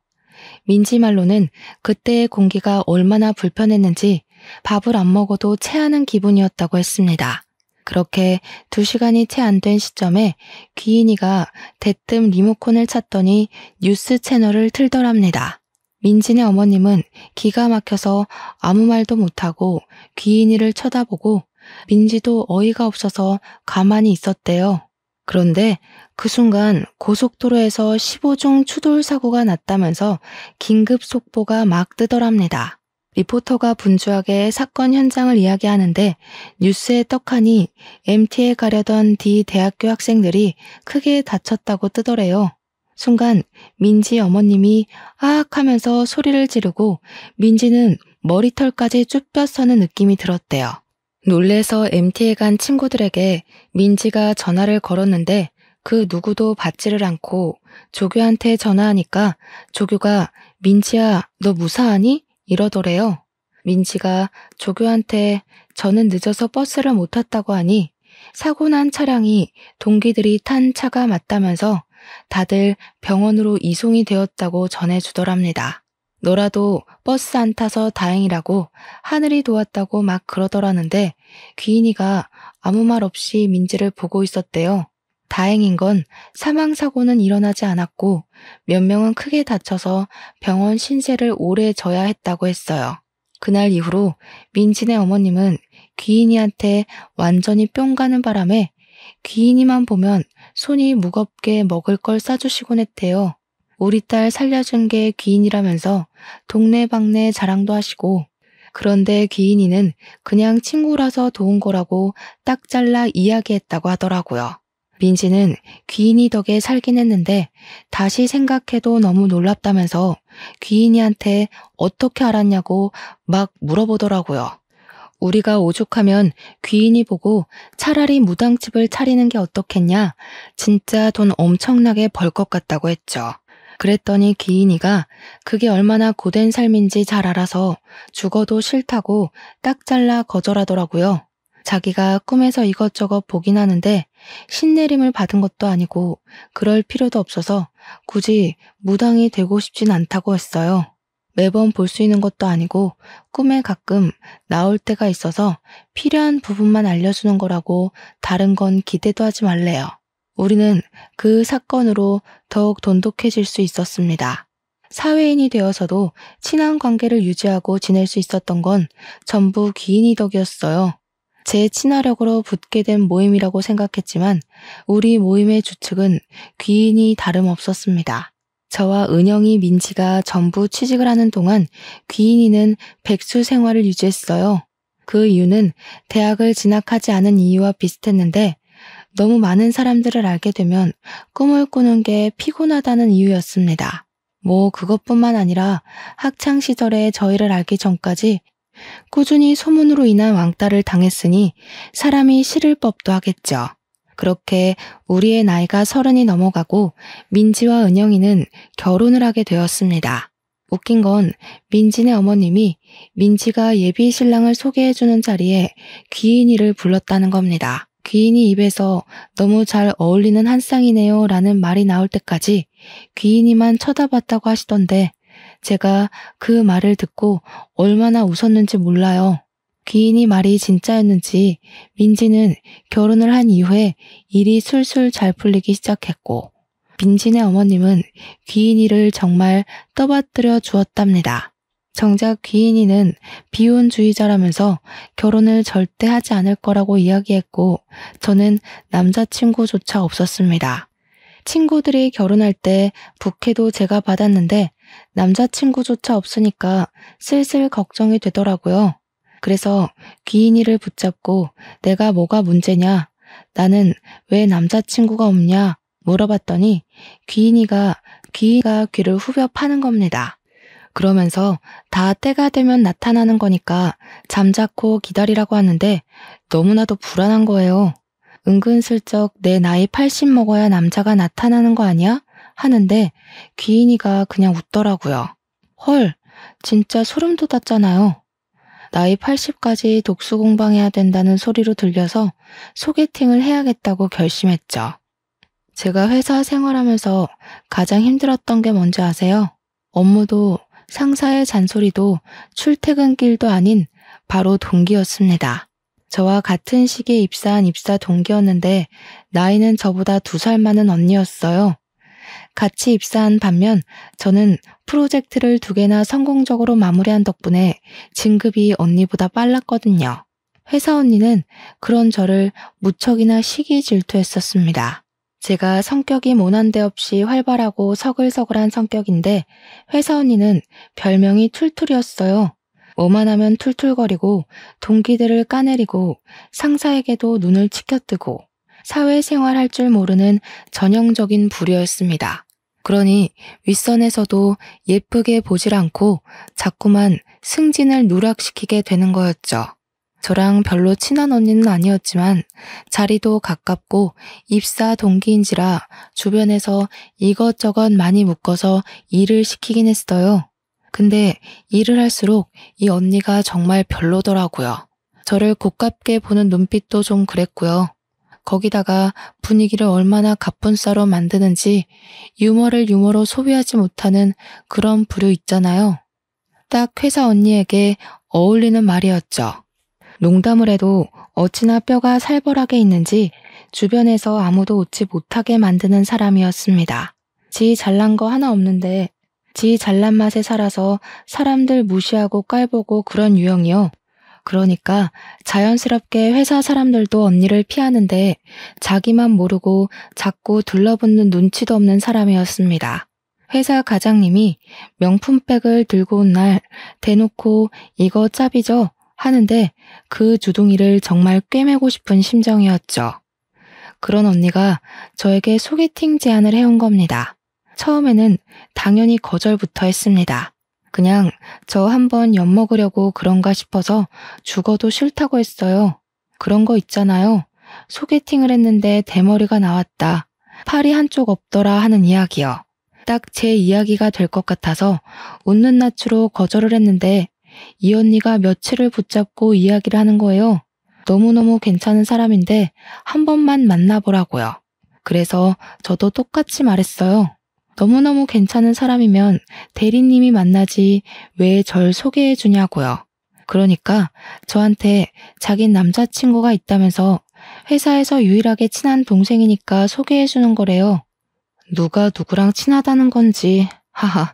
민지 말로는 그때의 공기가 얼마나 불편했는지 밥을 안 먹어도 체하는 기분이었다고 했습니다. 그렇게 2시간이 채 안 된 시점에 귀인이가 대뜸 리모컨을 찾더니 뉴스 채널을 틀더랍니다. 민지네 어머님은 기가 막혀서 아무 말도 못하고 귀인이를 쳐다보고 민지도 어이가 없어서 가만히 있었대요. 그런데 그 순간 고속도로에서 15중 추돌 사고가 났다면서 긴급 속보가 막 뜨더랍니다. 리포터가 분주하게 사건 현장을 이야기하는데 뉴스에 떡하니 MT에 가려던 D 대학교 학생들이 크게 다쳤다고 뜨더래요. 순간 민지 어머님이 아악 하면서 소리를 지르고 민지는 머리털까지 쭉 뼈서는 느낌이 들었대요. 놀래서 MT에 간 친구들에게 민지가 전화를 걸었는데 그 누구도 받지를 않고 조교한테 전화하니까 조교가 민지야 너 무사하니? 이러더래요. 민지가 조교한테 저는 늦어서 버스를 못 탔다고 하니 사고 난 차량이 동기들이 탄 차가 맞다면서 다들 병원으로 이송이 되었다고 전해주더랍니다. 너라도 버스 안 타서 다행이라고 하늘이 도왔다고 막 그러더라는데 귀인이가 아무 말 없이 민지를 보고 있었대요. 다행인 건 사망사고는 일어나지 않았고 몇 명은 크게 다쳐서 병원 신세를 오래 져야 했다고 했어요. 그날 이후로 민지네 어머님은 귀인이한테 완전히 뿅 가는 바람에 귀인이만 보면 손이 무겁게 먹을 걸 싸주시곤 했대요. 우리 딸 살려준 게 귀인이라면서 동네방네 자랑도 하시고 그런데 귀인이는 그냥 친구라서 도운 거라고 딱 잘라 이야기했다고 하더라고요. 민지는 귀인이 덕에 살긴 했는데 다시 생각해도 너무 놀랍다면서 귀인이한테 어떻게 알았냐고 막 물어보더라고요. 우리가 오죽하면 귀인이 보고 차라리 무당집을 차리는 게 어떻겠냐, 진짜 돈 엄청나게 벌 것 같다고 했죠. 그랬더니 귀인이가 그게 얼마나 고된 삶인지 잘 알아서 죽어도 싫다고 딱 잘라 거절하더라고요. 자기가 꿈에서 이것저것 보긴 하는데 신내림을 받은 것도 아니고 그럴 필요도 없어서 굳이 무당이 되고 싶진 않다고 했어요. 매번 볼 수 있는 것도 아니고 꿈에 가끔 나올 때가 있어서 필요한 부분만 알려주는 거라고 다른 건 기대도 하지 말래요. 우리는 그 사건으로 더욱 돈독해질 수 있었습니다. 사회인이 되어서도 친한 관계를 유지하고 지낼 수 있었던 건 전부 귀인이 덕이었어요. 제 친화력으로 붙게 된 모임이라고 생각했지만 우리 모임의 주축은 귀인이 다름없었습니다. 저와 은영이, 민지가 전부 취직을 하는 동안 귀인이는 백수 생활을 유지했어요. 그 이유는 대학을 진학하지 않은 이유와 비슷했는데 너무 많은 사람들을 알게 되면 꿈을 꾸는 게 피곤하다는 이유였습니다. 뭐 그것뿐만 아니라 학창시절에 저희를 알기 전까지 꾸준히 소문으로 인한 왕따를 당했으니 사람이 싫을 법도 하겠죠. 그렇게 우리의 나이가 30이 넘어가고 민지와 은영이는 결혼을 하게 되었습니다. 웃긴 건 민지네 어머님이 민지가 예비 신랑을 소개해주는 자리에 귀인이를 불렀다는 겁니다. 귀인이 입에서 너무 잘 어울리는 한 쌍이네요 라는 말이 나올 때까지 귀인이만 쳐다봤다고 하시던데 제가 그 말을 듣고 얼마나 웃었는지 몰라요. 귀인이 말이 진짜였는지 민지는 결혼을 한 이후에 일이 술술 잘 풀리기 시작했고 민지네 어머님은 귀인이를 정말 떠받들여 주었답니다. 정작 귀인이는 비혼주의자라면서 결혼을 절대 하지 않을 거라고 이야기했고 저는 남자친구조차 없었습니다. 친구들이 결혼할 때 부케도 제가 받았는데 남자친구조차 없으니까 슬슬 걱정이 되더라고요. 그래서 귀인이를 붙잡고 내가 뭐가 문제냐, 나는 왜 남자친구가 없냐 물어봤더니 귀인이가 귀를 후벼 파는 겁니다. 그러면서 다 때가 되면 나타나는 거니까 잠자코 기다리라고 하는데 너무나도 불안한 거예요. 은근슬쩍 내 나이 80 먹어야 남자가 나타나는 거 아니야? 하는데 귀인이가 그냥 웃더라고요. 헐, 진짜 소름 돋았잖아요. 나이 80까지 독수 공방해야 된다는 소리로 들려서 소개팅을 해야겠다고 결심했죠. 제가 회사 생활하면서 가장 힘들었던 게 뭔지 아세요? 업무도 상사의 잔소리도 출퇴근길도 아닌 바로 동기였습니다. 저와 같은 시기에 입사한 입사 동기였는데 나이는 저보다 2살 많은 언니였어요. 같이 입사한 반면 저는 프로젝트를 2개나 성공적으로 마무리한 덕분에 진급이 언니보다 빨랐거든요. 회사 언니는 그런 저를 무척이나 시기 질투했었습니다. 제가 성격이 모난 데 없이 활발하고 서글서글한 성격인데 회사 언니는 별명이 툴툴이었어요. 뭐만 하면 툴툴거리고 동기들을 까내리고 상사에게도 눈을 치켜뜨고 사회생활 할 줄 모르는 전형적인 부류였습니다. 그러니 윗선에서도 예쁘게 보질 않고 자꾸만 승진을 누락시키게 되는 거였죠. 저랑 별로 친한 언니는 아니었지만 자리도 가깝고 입사 동기인지라 주변에서 이것저것 많이 묶어서 일을 시키긴 했어요. 근데 일을 할수록 이 언니가 정말 별로더라고요. 저를 고깝게 보는 눈빛도 좀 그랬고요. 거기다가 분위기를 얼마나 갑분싸로 만드는지 유머를 유머로 소비하지 못하는 그런 부류 있잖아요. 딱 회사 언니에게 어울리는 말이었죠. 농담을 해도 어찌나 뼈가 살벌하게 있는지 주변에서 아무도 웃지 못하게 만드는 사람이었습니다. 지 잘난 거 하나 없는데 지 잘난 맛에 살아서 사람들 무시하고 깔보고 그런 유형이요. 그러니까 자연스럽게 회사 사람들도 언니를 피하는데 자기만 모르고 자꾸 둘러붙는 눈치도 없는 사람이었습니다. 회사 과장님이 명품백을 들고 온 날 대놓고 이거 짭이죠? 하는데 그 주둥이를 정말 꿰매고 싶은 심정이었죠. 그런 언니가 저에게 소개팅 제안을 해온 겁니다. 처음에는 당연히 거절부터 했습니다. 그냥 저 한번 엿먹으려고 그런가 싶어서 죽어도 싫다고 했어요. 그런 거 있잖아요. 소개팅을 했는데 대머리가 나왔다. 팔이 한쪽 없더라 하는 이야기요. 딱 제 이야기가 될 것 같아서 웃는 낯으로 거절을 했는데 이 언니가 며칠을 붙잡고 이야기를 하는 거예요. 너무너무 괜찮은 사람인데 한 번만 만나보라고요. 그래서 저도 똑같이 말했어요. 너무너무 괜찮은 사람이면 대리님이 만나지 왜 절 소개해 주냐고요. 그러니까 저한테 자긴 남자친구가 있다면서 회사에서 유일하게 친한 동생이니까 소개해 주는 거래요. 누가 누구랑 친하다는 건지, 하하.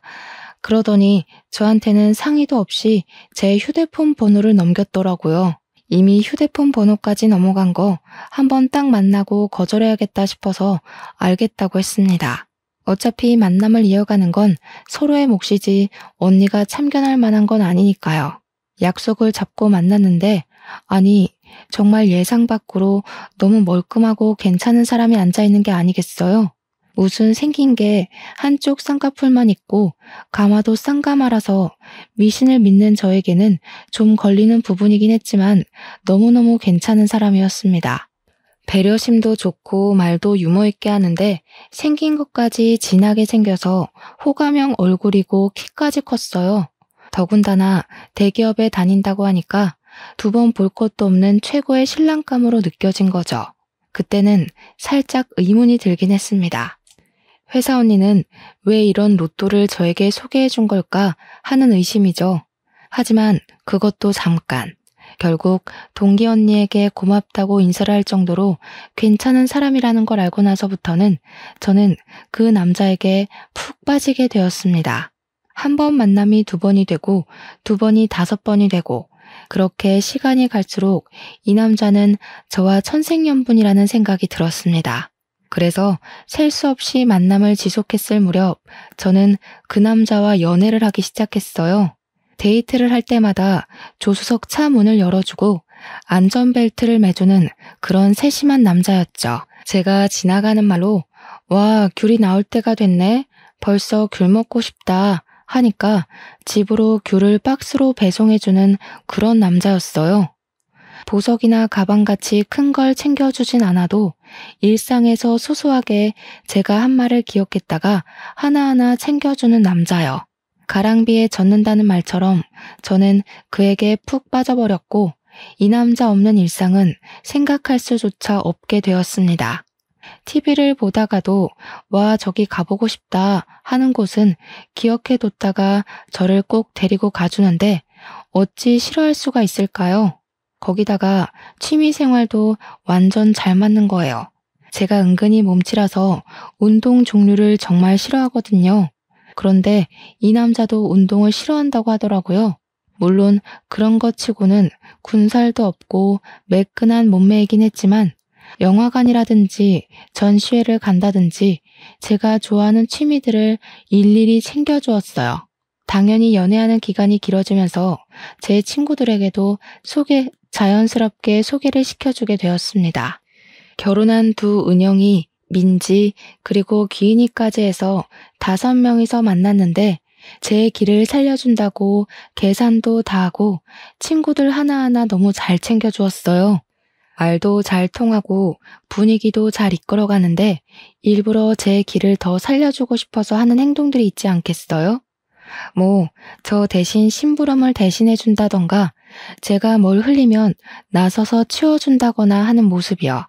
그러더니 저한테는 상의도 없이 제 휴대폰 번호를 넘겼더라고요. 이미 휴대폰 번호까지 넘어간 거 한번 딱 만나고 거절해야겠다 싶어서 알겠다고 했습니다. 어차피 만남을 이어가는 건 서로의 몫이지 언니가 참견할 만한 건 아니니까요. 약속을 잡고 만났는데 아니 정말 예상 밖으로 너무 멀끔하고 괜찮은 사람이 앉아있는 게 아니겠어요? 무슨 생긴 게 한쪽 쌍꺼풀만 있고 가마도 쌍가마라서 미신을 믿는 저에게는 좀 걸리는 부분이긴 했지만 너무너무 괜찮은 사람이었습니다. 배려심도 좋고 말도 유머 있게 하는데 생긴 것까지 진하게 생겨서 호감형 얼굴이고 키까지 컸어요. 더군다나 대기업에 다닌다고 하니까 두 번 볼 것도 없는 최고의 신랑감으로 느껴진 거죠. 그때는 살짝 의문이 들긴 했습니다. 회사 언니는 왜 이런 로또를 저에게 소개해 준 걸까 하는 의심이죠. 하지만 그것도 잠깐. 결국 동기 언니에게 고맙다고 인사를 할 정도로 괜찮은 사람이라는 걸 알고 나서부터는 저는 그 남자에게 푹 빠지게 되었습니다. 한 번 만남이 두 번이 되고 두 번이 다섯 번이 되고 그렇게 시간이 갈수록 이 남자는 저와 천생연분이라는 생각이 들었습니다. 그래서 셀 수 없이 만남을 지속했을 무렵 저는 그 남자와 연애를 하기 시작했어요. 데이트를 할 때마다 조수석 차 문을 열어주고 안전벨트를 매주는 그런 세심한 남자였죠. 제가 지나가는 말로 와, 귤이 나올 때가 됐네. 벌써 귤 먹고 싶다 하니까 집으로 귤을 박스로 배송해주는 그런 남자였어요. 보석이나 가방같이 큰 걸 챙겨주진 않아도 일상에서 소소하게 제가 한 말을 기억했다가 하나하나 챙겨주는 남자요. 가랑비에 젖는다는 말처럼 저는 그에게 푹 빠져버렸고 이 남자 없는 일상은 생각할 수조차 없게 되었습니다. TV를 보다가도 와 저기 가보고 싶다 하는 곳은 기억해뒀다가 저를 꼭 데리고 가주는데 어찌 싫어할 수가 있을까요? 거기다가 취미생활도 완전 잘 맞는 거예요. 제가 은근히 몸치라서 운동 종류를 정말 싫어하거든요. 그런데 이 남자도 운동을 싫어한다고 하더라고요. 물론 그런 것 치고는 군살도 없고 매끈한 몸매이긴 했지만 영화관이라든지 전시회를 간다든지 제가 좋아하는 취미들을 일일이 챙겨주었어요. 당연히 연애하는 기간이 길어지면서 제 친구들에게도 자연스럽게 소개를 시켜주게 되었습니다. 결혼한 두 은영이, 민지, 그리고 귀인이까지 해서 5명이서 만났는데 제 길을 살려준다고 계산도 다 하고 친구들 하나하나 너무 잘 챙겨주었어요. 말도 잘 통하고 분위기도 잘 이끌어가는데 일부러 제 길을 더 살려주고 싶어서 하는 행동들이 있지 않겠어요? 저 대신 심부름을 대신해준다던가 제가 뭘 흘리면 나서서 치워준다거나 하는 모습이요.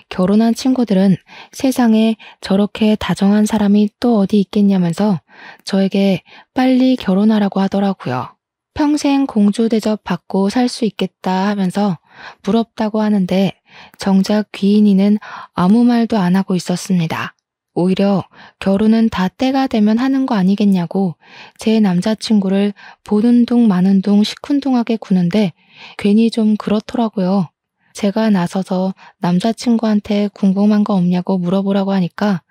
결혼한 친구들은 세상에 저렇게 다정한 사람이 또 어디 있겠냐면서 저에게 빨리 결혼하라고 하더라고요. 평생 공주 대접 받고 살 수 있겠다 하면서 부럽다고 하는데 정작 귀인이는 아무 말도 안 하고 있었습니다. 오히려 결혼은 다 때가 되면 하는 거 아니겠냐고 제 남자친구를 보는 둥 마는 둥 시큰둥하게 구는데 괜히 좀 그렇더라고요. 제가 나서서 남자친구한테 궁금한 거 없냐고 물어보라고 하니까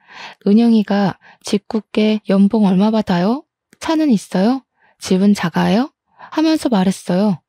은영이가 짓궂게 연봉 얼마 받아요? 차는 있어요? 집은 작아요? 하면서 말했어요.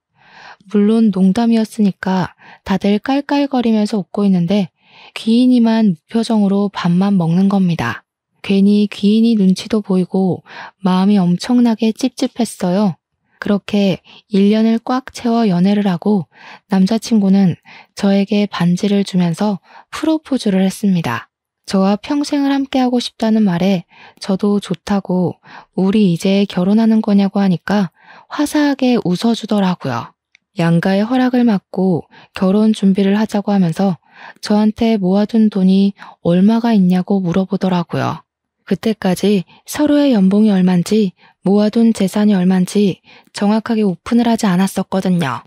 물론 농담이었으니까 다들 깔깔거리면서 웃고 있는데 귀인이만 무표정으로 밥만 먹는 겁니다. 괜히 귀인이 눈치도 보이고 마음이 엄청나게 찝찝했어요. 그렇게 1년을 꽉 채워 연애를 하고 남자친구는 저에게 반지를 주면서 프로포즈를 했습니다. 저와 평생을 함께하고 싶다는 말에 저도 좋다고 우리 이제 결혼하는 거냐고 하니까 화사하게 웃어주더라고요. 양가의 허락을 받고 결혼 준비를 하자고 하면서 저한테 모아둔 돈이 얼마가 있냐고 물어보더라고요. 그때까지 서로의 연봉이 얼만지 모아둔 재산이 얼만지 정확하게 오픈을 하지 않았었거든요.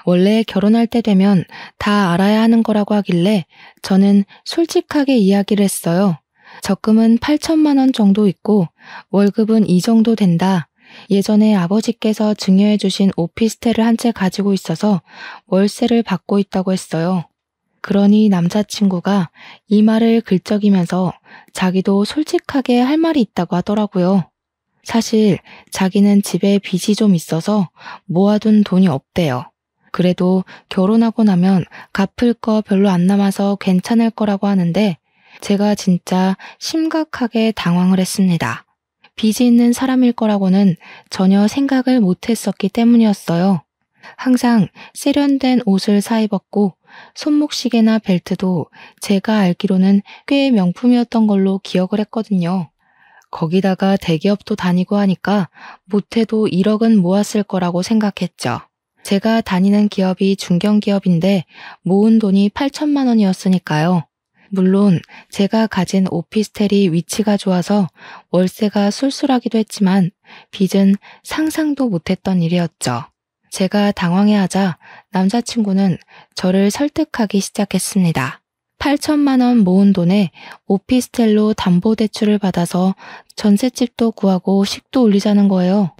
원래 결혼할 때 되면 다 알아야 하는 거라고 하길래 저는 솔직하게 이야기를 했어요. 적금은 8천만 원 정도 있고 월급은 이 정도 된다. 예전에 아버지께서 증여해 주신 오피스텔을 한 채 가지고 있어서 월세를 받고 있다고 했어요. 그러니 남자친구가 이 말을 긁적이면서 자기도 솔직하게 할 말이 있다고 하더라고요. 사실 자기는 집에 빚이 좀 있어서 모아둔 돈이 없대요. 그래도 결혼하고 나면 갚을 거 별로 안 남아서 괜찮을 거라고 하는데 제가 진짜 심각하게 당황을 했습니다. 빚이 있는 사람일 거라고는 전혀 생각을 못 했었기 때문이었어요. 항상 세련된 옷을 사입었고 손목시계나 벨트도 제가 알기로는 꽤 명품이었던 걸로 기억을 했거든요. 거기다가 대기업도 다니고 하니까 못해도 1억은 모았을 거라고 생각했죠. 제가 다니는 기업이 중견기업인데 모은 돈이 8천만 원이었으니까요. 물론 제가 가진 오피스텔이 위치가 좋아서 월세가 쏠쏠하기도 했지만 빚은 상상도 못했던 일이었죠. 제가 당황해하자 남자친구는 저를 설득하기 시작했습니다. 8천만 원 모은 돈에 오피스텔로 담보대출을 받아서 전셋집도 구하고 식도 올리자는 거예요.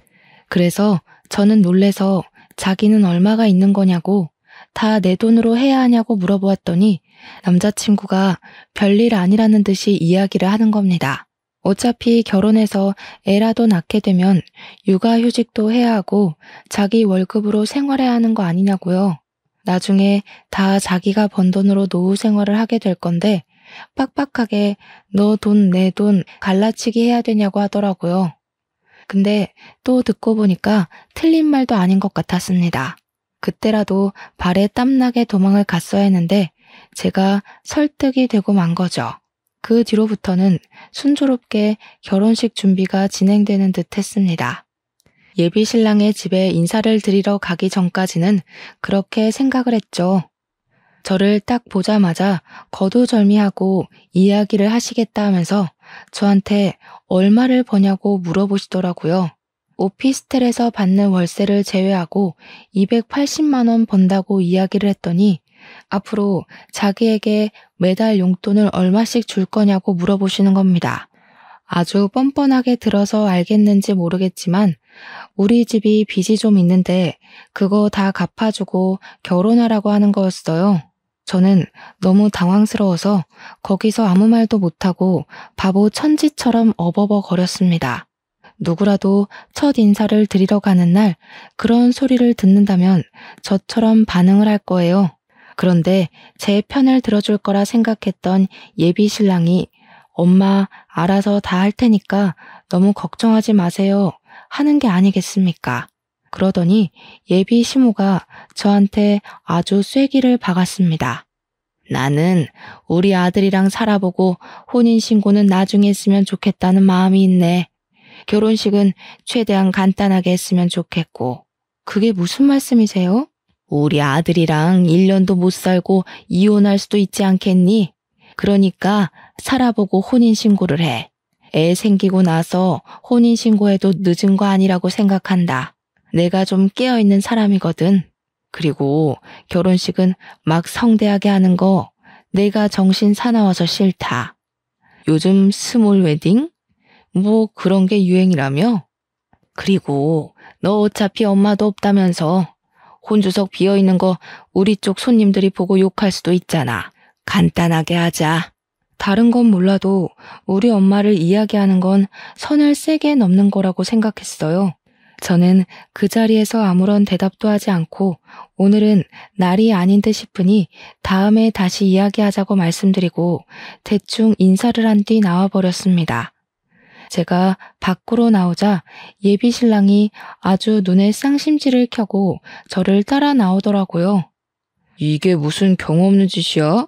그래서 저는 놀래서 자기는 얼마가 있는 거냐고 다 내 돈으로 해야 하냐고 물어보았더니 남자친구가 별일 아니라는 듯이 이야기를 하는 겁니다. 어차피 결혼해서 애라도 낳게 되면 육아휴직도 해야 하고 자기 월급으로 생활해야 하는 거 아니냐고요. 나중에 다 자기가 번 돈으로 노후 생활을 하게 될 건데 빡빡하게 너 돈 내 돈 갈라치기 해야 되냐고 하더라고요. 근데 또 듣고 보니까 틀린 말도 아닌 것 같았습니다. 그때라도 발에 땀나게 도망을 갔어야 했는데 제가 설득이 되고 만 거죠. 그 뒤로부터는 순조롭게 결혼식 준비가 진행되는 듯 했습니다. 예비 신랑의 집에 인사를 드리러 가기 전까지는 그렇게 생각을 했죠. 저를 딱 보자마자 거두절미하고 이야기를 하시겠다 하면서 저한테 얼마를 버냐고 물어보시더라고요. 오피스텔에서 받는 월세를 제외하고 280만 원 번다고 이야기를 했더니 앞으로 자기에게 매달 용돈을 얼마씩 줄 거냐고 물어보시는 겁니다. 아주 뻔뻔하게 들어서 알겠는지 모르겠지만 우리 집이 빚이 좀 있는데 그거 다 갚아주고 결혼하라고 하는 거였어요. 저는 너무 당황스러워서 거기서 아무 말도 못하고 바보 천지처럼 어버버거렸습니다. 누구라도 첫 인사를 드리러 가는 날 그런 소리를 듣는다면 저처럼 반응을 할 거예요. 그런데 제 편을 들어줄 거라 생각했던 예비 신랑이 엄마 알아서 다 할 테니까 너무 걱정하지 마세요 하는 게 아니겠습니까? 그러더니 예비 시모가 저한테 아주 쐐기를 박았습니다. 나는 우리 아들이랑 살아보고 혼인신고는 나중에 했으면 좋겠다는 마음이 있네. 결혼식은 최대한 간단하게 했으면 좋겠고. 그게 무슨 말씀이세요? 우리 아들이랑 1년도 못 살고 이혼할 수도 있지 않겠니? 그러니까 살아보고 혼인신고를 해. 애 생기고 나서 혼인신고해도 늦은 거 아니라고 생각한다. 내가 좀 깨어있는 사람이거든. 그리고 결혼식은 막 성대하게 하는 거 내가 정신 사나워서 싫다. 요즘 스몰 웨딩? 뭐 그런 게 유행이라며? 그리고 너 어차피 엄마도 없다면서 혼주석 비어있는 거 우리 쪽 손님들이 보고 욕할 수도 있잖아. 간단하게 하자. 다른 건 몰라도 우리 엄마를 이야기하는 건 선을 세게 넘는 거라고 생각했어요. 저는 그 자리에서 아무런 대답도 하지 않고 오늘은 날이 아닌 듯 싶으니 다음에 다시 이야기하자고 말씀드리고 대충 인사를 한 뒤 나와버렸습니다. 제가 밖으로 나오자 예비 신랑이 아주 눈에 쌍심지를 켜고 저를 따라 나오더라고요. 이게 무슨 경우 없는 짓이야?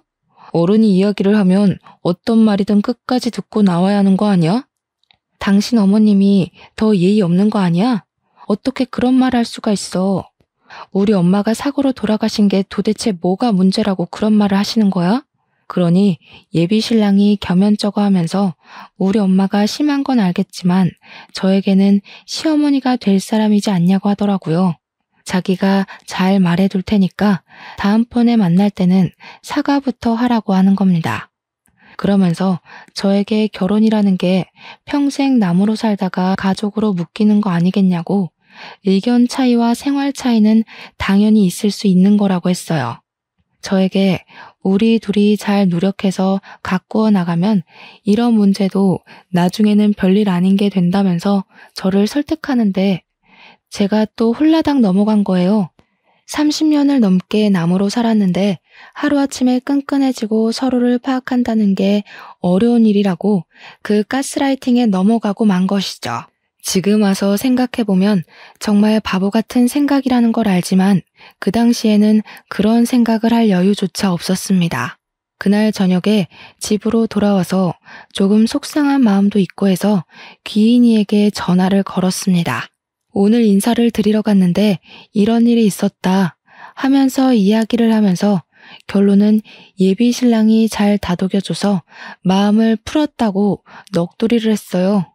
어른이 이야기를 하면 어떤 말이든 끝까지 듣고 나와야 하는 거 아니야? 당신 어머님이 더 예의 없는 거 아니야? 어떻게 그런 말 할 수가 있어? 우리 엄마가 사고로 돌아가신 게 도대체 뭐가 문제라고 그런 말을 하시는 거야? 그러니 예비 신랑이 겸연쩍어 하면서 우리 엄마가 심한 건 알겠지만 저에게는 시어머니가 될 사람이지 않냐고 하더라고요. 자기가 잘 말해둘 테니까 다음번에 만날 때는 사과부터 하라고 하는 겁니다. 그러면서 저에게 결혼이라는 게 평생 남으로 살다가 가족으로 묶이는 거 아니겠냐고 의견 차이와 생활 차이는 당연히 있을 수 있는 거라고 했어요. 저에게 우리 둘이 잘 노력해서 가꾸어 나가면 이런 문제도 나중에는 별일 아닌 게 된다면서 저를 설득하는데 제가 또 홀라당 넘어간 거예요. 30년을 넘게 남으로 살았는데 하루아침에 끈끈해지고 서로를 파악한다는 게 어려운 일이라고 그 가스라이팅에 넘어가고 만 것이죠. 지금 와서 생각해보면 정말 바보 같은 생각이라는 걸 알지만 그 당시에는 그런 생각을 할 여유조차 없었습니다. 그날 저녁에 집으로 돌아와서 조금 속상한 마음도 있고 해서 귀인이에게 전화를 걸었습니다. 오늘 인사를 드리러 갔는데 이런 일이 있었다 하면서 이야기를 하면서 결론은 예비 신랑이 잘 다독여줘서 마음을 풀었다고 넋두리를 했어요.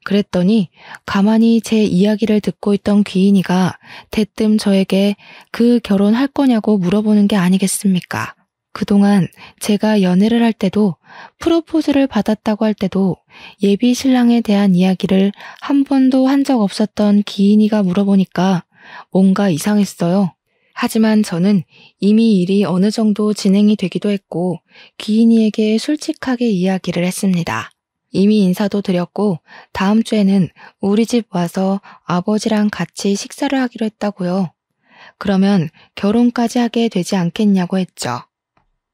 그랬더니 가만히 제 이야기를 듣고 있던 귀인이가 대뜸 저에게 그 결혼할 거냐고 물어보는 게 아니겠습니까? 그동안 제가 연애를 할 때도 프로포즈를 받았다고 할 때도 예비 신랑에 대한 이야기를 한 번도 한 적 없었던 귀인이가 물어보니까 뭔가 이상했어요. 하지만 저는 이미 일이 어느 정도 진행이 되기도 했고 귀인이에게 솔직하게 이야기를 했습니다. 이미 인사도 드렸고 다음 주에는 우리 집 와서 아버지랑 같이 식사를 하기로 했다고요. 그러면 결혼까지 하게 되지 않겠냐고 했죠.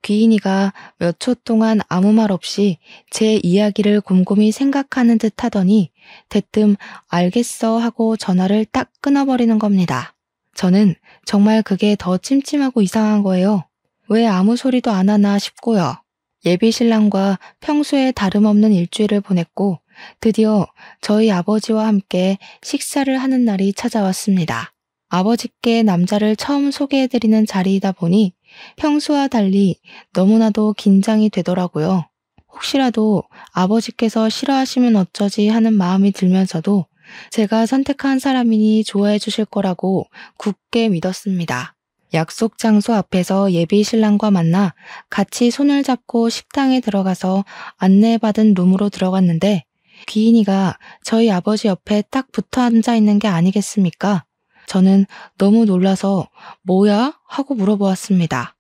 귀인이가 몇 초 동안 아무 말 없이 제 이야기를 곰곰이 생각하는 듯 하더니 대뜸 알겠어 하고 전화를 딱 끊어버리는 겁니다. 저는 정말 그게 더 찜찜하고 이상한 거예요. 왜 아무 소리도 안 하나 싶고요. 예비 신랑과 평소에 다름없는 일주일을 보냈고 드디어 저희 아버지와 함께 식사를 하는 날이 찾아왔습니다. 아버지께 남자를 처음 소개해드리는 자리이다 보니 평소와 달리 너무나도 긴장이 되더라고요. 혹시라도 아버지께서 싫어하시면 어쩌지 하는 마음이 들면서도 제가 선택한 사람이니 좋아해 주실 거라고 굳게 믿었습니다. 약속 장소 앞에서 예비 신랑과 만나 같이 손을 잡고 식당에 들어가서 안내받은 룸으로 들어갔는데 귀인이가 저희 아버지 옆에 딱 붙어 앉아 있는 게 아니겠습니까? 저는 너무 놀라서 뭐야? 하고 물어보았습니다.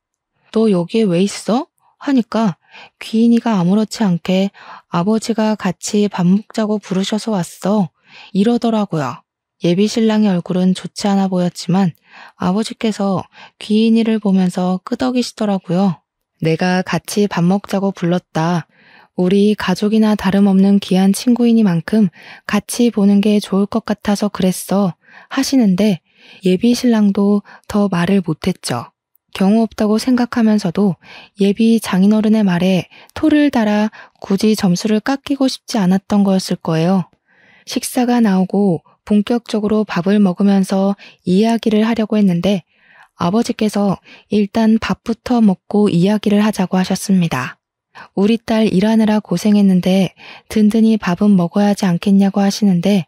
너 여기에 왜 있어? 하니까 귀인이가 아무렇지 않게 아버지가 같이 밥 먹자고 부르셔서 왔어. 이러더라고요. 예비 신랑의 얼굴은 좋지 않아 보였지만 아버지께서 귀인이를 보면서 끄덕이시더라고요. 내가 같이 밥 먹자고 불렀다. 우리 가족이나 다름없는 귀한 친구이니만큼 같이 보는 게 좋을 것 같아서 그랬어. 하시는데 예비 신랑도 더 말을 못했죠. 경우 없다고 생각하면서도 예비 장인어른의 말에 토를 달아 굳이 점수를 깎이고 싶지 않았던 거였을 거예요. 식사가 나오고 본격적으로 밥을 먹으면서 이야기를 하려고 했는데 아버지께서 일단 밥부터 먹고 이야기를 하자고 하셨습니다. 우리 딸 일하느라 고생했는데 든든히 밥은 먹어야 하지 않겠냐고 하시는데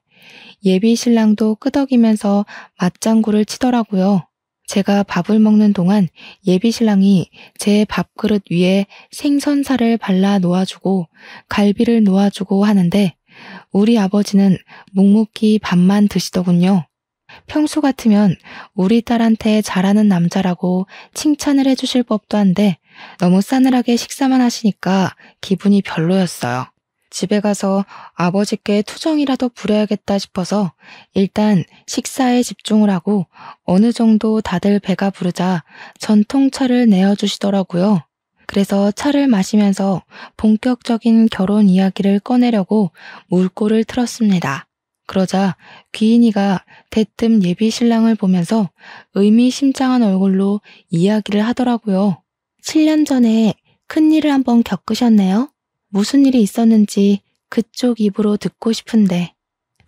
예비 신랑도 끄덕이면서 맞장구를 치더라고요. 제가 밥을 먹는 동안 예비 신랑이 제 밥그릇 위에 생선살을 발라 놓아주고 갈비를 놓아주고 하는데 우리 아버지는 묵묵히 밥만 드시더군요. 평소 같으면 우리 딸한테 잘하는 남자라고 칭찬을 해주실 법도 한데 너무 싸늘하게 식사만 하시니까 기분이 별로였어요. 집에 가서 아버지께 투정이라도 부려야겠다 싶어서 일단 식사에 집중을 하고 어느 정도 다들 배가 부르자 전통차를 내어주시더라고요. 그래서 차를 마시면서 본격적인 결혼 이야기를 꺼내려고 물꼬를 틀었습니다. 그러자 귀인이가 대뜸 예비 신랑을 보면서 의미심장한 얼굴로 이야기를 하더라고요. 7년 전에 큰일을 한번 겪으셨네요. 무슨 일이 있었는지 그쪽 입으로 듣고 싶은데.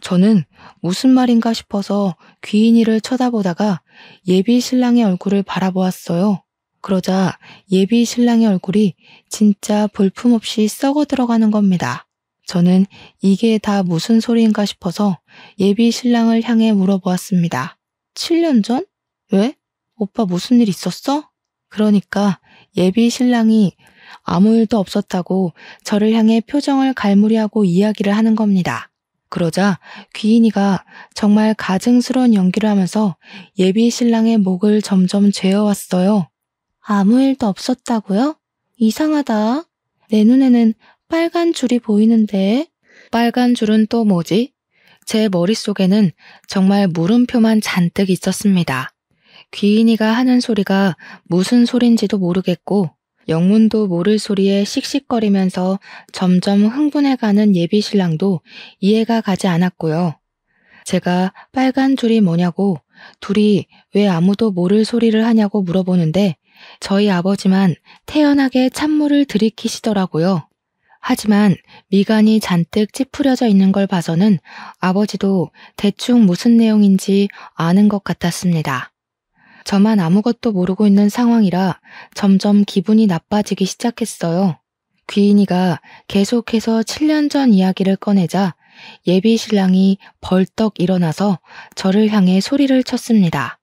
저는 무슨 말인가 싶어서 귀인이를 쳐다보다가 예비 신랑의 얼굴을 바라보았어요. 그러자 예비 신랑의 얼굴이 진짜 볼품없이 썩어 들어가는 겁니다. 저는 이게 다 무슨 소리인가 싶어서 예비 신랑을 향해 물어보았습니다. 7년 전? 왜? 오빠 무슨 일 있었어? 그러니까 예비 신랑이 아무 일도 없었다고 저를 향해 표정을 갈무리하고 이야기를 하는 겁니다. 그러자 귀인이가 정말 가증스러운 연기를 하면서 예비 신랑의 목을 점점 죄어왔어요. 아무 일도 없었다고요? 이상하다. 내 눈에는 빨간 줄이 보이는데. 빨간 줄은 또 뭐지? 제 머릿속에는 정말 물음표만 잔뜩 있었습니다. 귀인이가 하는 소리가 무슨 소린지도 모르겠고 영문도 모를 소리에 씩씩거리면서 점점 흥분해가는 예비 신랑도 이해가 가지 않았고요. 제가 빨간 줄이 뭐냐고 둘이 왜 아무도 모를 소리를 하냐고 물어보는데 저희 아버지만 태연하게 찬물을 들이키시더라고요. 하지만 미간이 잔뜩 찌푸려져 있는 걸 봐서는 아버지도 대충 무슨 내용인지 아는 것 같았습니다. 저만 아무것도 모르고 있는 상황이라 점점 기분이 나빠지기 시작했어요. 귀인이가 계속해서 7년 전 이야기를 꺼내자 예비 신랑이 벌떡 일어나서 저를 향해 소리를 쳤습니다.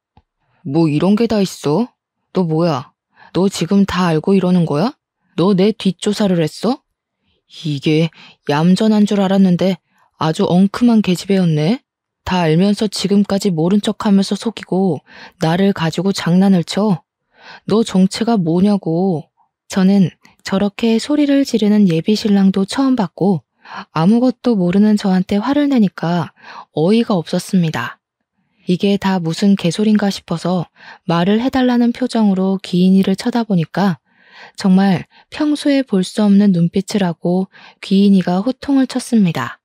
뭐 이런 게 다 있어? 너 뭐야? 너 지금 다 알고 이러는 거야? 너 내 뒷조사를 했어? 이게 얌전한 줄 알았는데 아주 엉큼한 계집애였네. 다 알면서 지금까지 모른 척하면서 속이고 나를 가지고 장난을 쳐. 너 정체가 뭐냐고. 저는 저렇게 소리를 지르는 예비 신랑도 처음 봤고 아무것도 모르는 저한테 화를 내니까 어이가 없었습니다. 이게 다 무슨 개소린가 싶어서 말을 해달라는 표정으로 귀인이를 쳐다보니까 정말 평소에 볼 수 없는 눈빛을 하고 귀인이가 호통을 쳤습니다.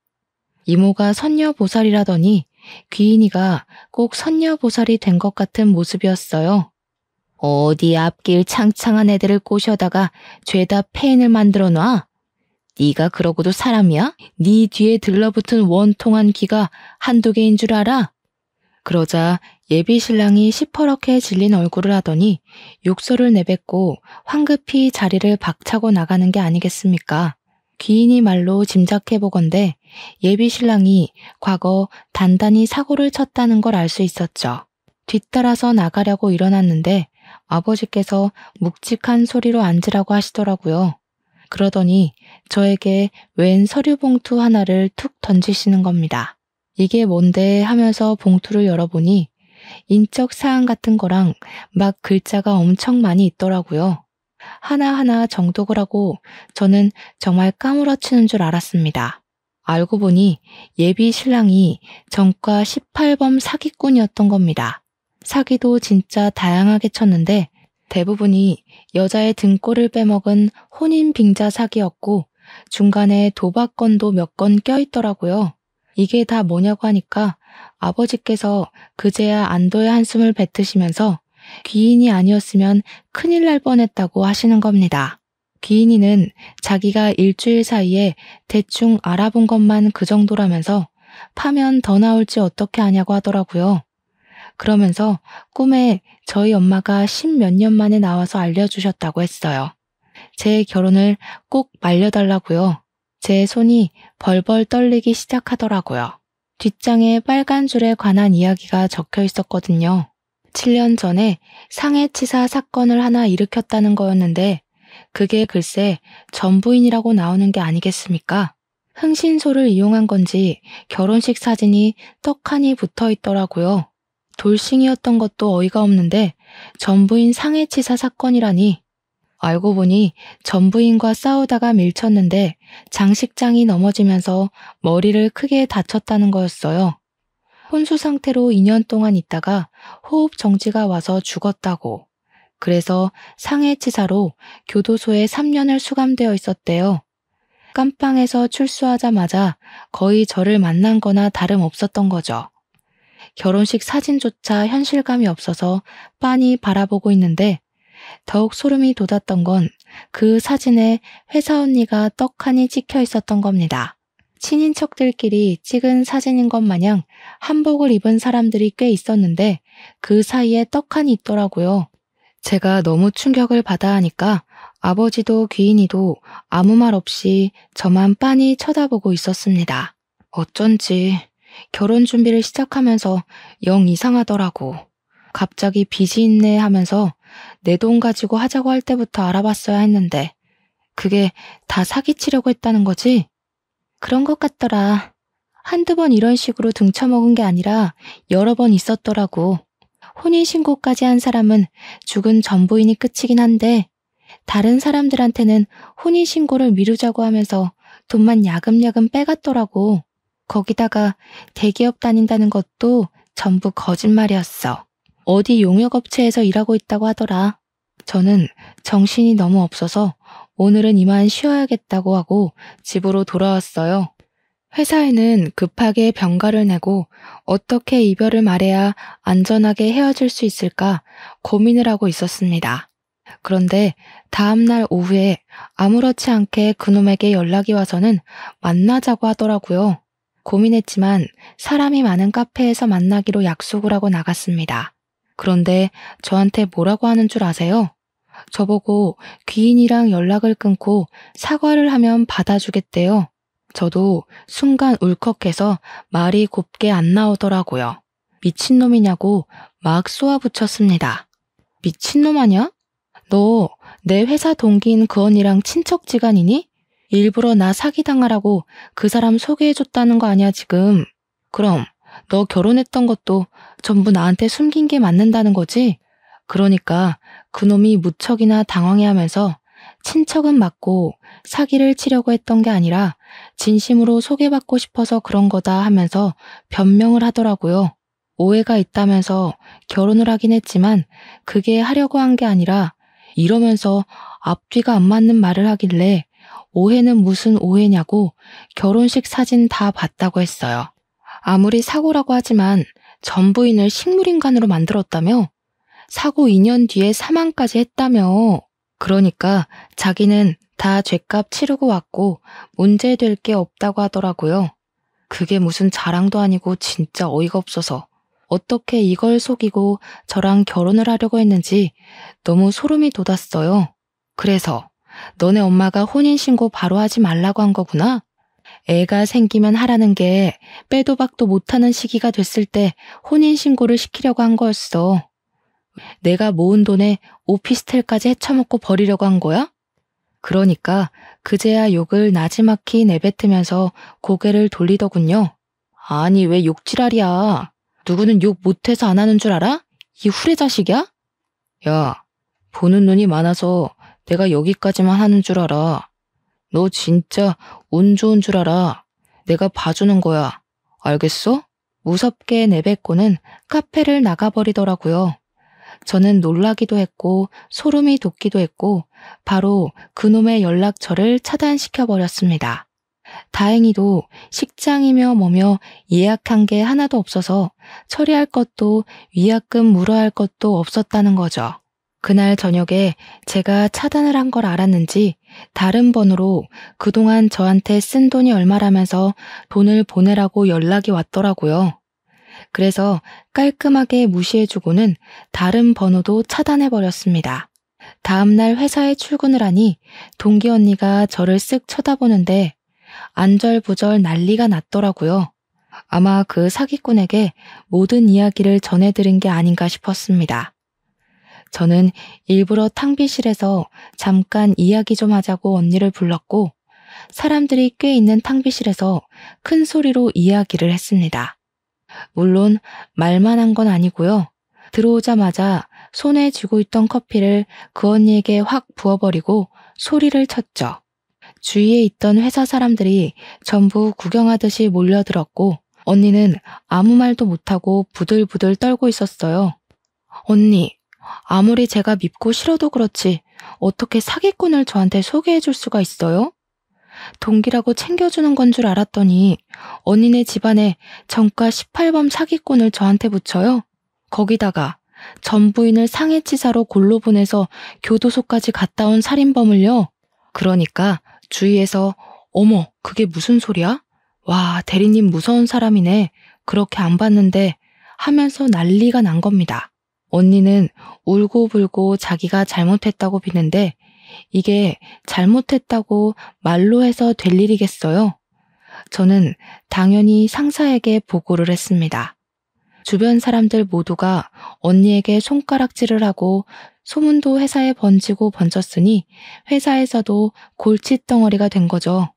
이모가 선녀보살이라더니 귀인이가 꼭 선녀보살이 된 것 같은 모습이었어요. 어디 앞길 창창한 애들을 꼬셔다가 죄다 폐인을 만들어 놔? 네가 그러고도 사람이야? 네 뒤에 들러붙은 원통한 귀가 한두 개인 줄 알아? 그러자 예비 신랑이 시퍼렇게 질린 얼굴을 하더니 욕설을 내뱉고 황급히 자리를 박차고 나가는 게 아니겠습니까? 귀인이 말로 짐작해보건대 예비 신랑이 과거 단단히 사고를 쳤다는 걸 알 수 있었죠. 뒤따라서 나가려고 일어났는데 아버지께서 묵직한 소리로 앉으라고 하시더라고요. 그러더니 저에게 웬 서류 봉투 하나를 툭 던지시는 겁니다. 이게 뭔데 하면서 봉투를 열어보니 인적 사항 같은 거랑 막 글자가 엄청 많이 있더라고요. 하나하나 정독을 하고 저는 정말 까무러치는 줄 알았습니다. 알고 보니 예비 신랑이 전과 18범 사기꾼이었던 겁니다. 사기도 진짜 다양하게 쳤는데 대부분이 여자의 등골을 빼먹은 혼인빙자 사기였고 중간에 도박건도 몇 건 껴있더라고요. 이게 다 뭐냐고 하니까 아버지께서 그제야 안도의 한숨을 뱉으시면서 귀인이 아니었으면 큰일 날 뻔했다고 하시는 겁니다. 귀인이는 자기가 일주일 사이에 대충 알아본 것만 그 정도라면서 파면 더 나올지 어떻게 아냐고 하더라고요. 그러면서 꿈에 저희 엄마가 10몇 년 만에 나와서 알려주셨다고 했어요. 제 결혼을 꼭 말려달라고요. 제 손이 벌벌 떨리기 시작하더라고요. 뒷장에 빨간 줄에 관한 이야기가 적혀 있었거든요. 7년 전에 상해치사 사건을 하나 일으켰다는 거였는데 그게 글쎄 전부인이라고 나오는 게 아니겠습니까? 흥신소를 이용한 건지 결혼식 사진이 떡하니 붙어 있더라고요. 돌싱이었던 것도 어이가 없는데 전부인 상해치사 사건이라니. 알고 보니 전 부인과 싸우다가 밀쳤는데 장식장이 넘어지면서 머리를 크게 다쳤다는 거였어요. 혼수 상태로 2년 동안 있다가 호흡 정지가 와서 죽었다고. 그래서 상해치사로 교도소에 3년을 수감되어 있었대요. 깜빵에서 출소하자마자 거의 저를 만난 거나 다름없었던 거죠. 결혼식 사진조차 현실감이 없어서 빤히 바라보고 있는데 더욱 소름이 돋았던 건 그 사진에 회사 언니가 떡하니 찍혀 있었던 겁니다. 친인척들끼리 찍은 사진인 것 마냥 한복을 입은 사람들이 꽤 있었는데 그 사이에 떡하니 있더라고요. 제가 너무 충격을 받아 하니까 아버지도 귀인이도 아무 말 없이 저만 빤히 쳐다보고 있었습니다. 어쩐지 결혼 준비를 시작하면서 영 이상하더라고. 갑자기 빚이 있네 하면서 내 돈 가지고 하자고 할 때부터 알아봤어야 했는데 그게 다 사기치려고 했다는 거지? 그런 것 같더라. 한두 번 이런 식으로 등쳐먹은 게 아니라 여러 번 있었더라고. 혼인신고까지 한 사람은 죽은 전 부인이 끝이긴 한데 다른 사람들한테는 혼인신고를 미루자고 하면서 돈만 야금야금 빼갔더라고. 거기다가 대기업 다닌다는 것도 전부 거짓말이었어. 어디 용역업체에서 일하고 있다고 하더라. 저는 정신이 너무 없어서 오늘은 이만 쉬어야겠다고 하고 집으로 돌아왔어요. 회사에는 급하게 병가를 내고 어떻게 이별을 말해야 안전하게 헤어질 수 있을까 고민을 하고 있었습니다. 그런데 다음날 오후에 아무렇지 않게 그놈에게 연락이 와서는 만나자고 하더라고요. 고민했지만 사람이 많은 카페에서 만나기로 약속을 하고 나갔습니다. 그런데 저한테 뭐라고 하는 줄 아세요? 저보고 귀인이랑 연락을 끊고 사과를 하면 받아주겠대요. 저도 순간 울컥해서 말이 곱게 안 나오더라고요. 미친놈이냐고 막 쏘아붙였습니다. 미친놈 아냐? 너 내 회사 동기인 그 언니랑 친척지간이니? 일부러 나 사기당하라고 그 사람 소개해줬다는 거 아니야 지금. 그럼 너 결혼했던 것도 전부 나한테 숨긴 게 맞는다는 거지? 그러니까 그놈이 무척이나 당황해하면서 친척은 맞고 사기를 치려고 했던 게 아니라 진심으로 소개받고 싶어서 그런 거다 하면서 변명을 하더라고요. 오해가 있다면서 결혼을 하긴 했지만 그게 하려고 한 게 아니라 이러면서 앞뒤가 안 맞는 말을 하길래 오해는 무슨 오해냐고 결혼식 사진 다 봤다고 했어요. 아무리 사고라고 하지만 전 부인을 식물인간으로 만들었다며? 사고 2년 뒤에 사망까지 했다며? 그러니까 자기는 다 죗값 치르고 왔고 문제될 게 없다고 하더라고요. 그게 무슨 자랑도 아니고 진짜 어이가 없어서 어떻게 이걸 속이고 저랑 결혼을 하려고 했는지 너무 소름이 돋았어요. 그래서 너네 엄마가 혼인신고 바로 하지 말라고 한 거구나? 애가 생기면 하라는 게 빼도 박도 못하는 시기가 됐을 때 혼인신고를 시키려고 한 거였어. 내가 모은 돈에 오피스텔까지 헤쳐먹고 버리려고 한 거야? 그러니까 그제야 욕을 나지막히 내뱉으면서 고개를 돌리더군요. 아니 왜 욕지랄이야. 누구는 욕 못해서 안 하는 줄 알아? 이 후레자식이야? 야, 보는 눈이 많아서 내가 여기까지만 하는 줄 알아. 너 진짜 운 좋은 줄 알아. 내가 봐주는 거야. 알겠어? 무섭게 내뱉고는 카페를 나가버리더라고요. 저는 놀라기도 했고 소름이 돋기도 했고 바로 그놈의 연락처를 차단시켜버렸습니다. 다행히도 식장이며 뭐며 예약한 게 하나도 없어서 처리할 것도 위약금 물어야 할 것도 없었다는 거죠. 그날 저녁에 제가 차단을 한 걸 알았는지 다른 번호로 그동안 저한테 쓴 돈이 얼마라면서 돈을 보내라고 연락이 왔더라고요. 그래서 깔끔하게 무시해주고는 다른 번호도 차단해버렸습니다. 다음날 회사에 출근을 하니 동기 언니가 저를 쓱 쳐다보는데 안절부절 난리가 났더라고요. 아마 그 사기꾼에게 모든 이야기를 전해드린 게 아닌가 싶었습니다. 저는 일부러 탕비실에서 잠깐 이야기 좀 하자고 언니를 불렀고 사람들이 꽤 있는 탕비실에서 큰 소리로 이야기를 했습니다. 물론 말만 한 건 아니고요. 들어오자마자 손에 쥐고 있던 커피를 그 언니에게 확 부어버리고 소리를 쳤죠. 주위에 있던 회사 사람들이 전부 구경하듯이 몰려들었고 언니는 아무 말도 못하고 부들부들 떨고 있었어요. 언니, 아무리 제가 밉고 싫어도 그렇지 어떻게 사기꾼을 저한테 소개해 줄 수가 있어요? 동기라고 챙겨주는 건 줄 알았더니 언니네 집안에 정가 18범 사기꾼을 저한테 붙여요. 거기다가 전 부인을 상해치사로 골로 보내서 교도소까지 갔다 온 살인범을요. 그러니까 주위에서 어머, 그게 무슨 소리야? 와, 대리님 무서운 사람이네. 그렇게 안 봤는데 하면서 난리가 난 겁니다. 언니는 울고불고 자기가 잘못했다고 비는데 이게 잘못했다고 말로 해서 될 일이겠어요? 저는 당연히 상사에게 보고를 했습니다. 주변 사람들 모두가 언니에게 손가락질을 하고 소문도 회사에 번지고 번졌으니 회사에서도 골칫덩어리가 된 거죠.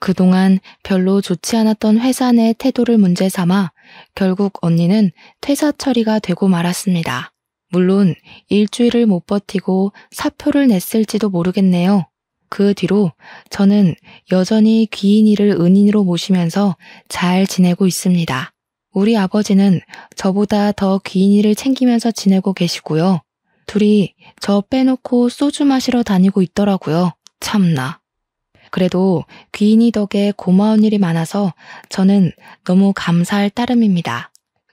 그동안 별로 좋지 않았던 회사 내 태도를 문제 삼아 결국 언니는 퇴사 처리가 되고 말았습니다. 물론 일주일을 못 버티고 사표를 냈을지도 모르겠네요. 그 뒤로 저는 여전히 귀인이를 은인으로 모시면서 잘 지내고 있습니다. 우리 아버지는 저보다 더 귀인이를 챙기면서 지내고 계시고요. 둘이 저 빼놓고 소주 마시러 다니고 있더라고요. 참나. 그래도 귀인이 덕에 고마운 일이 많아서 저는 너무 감사할 따름입니다.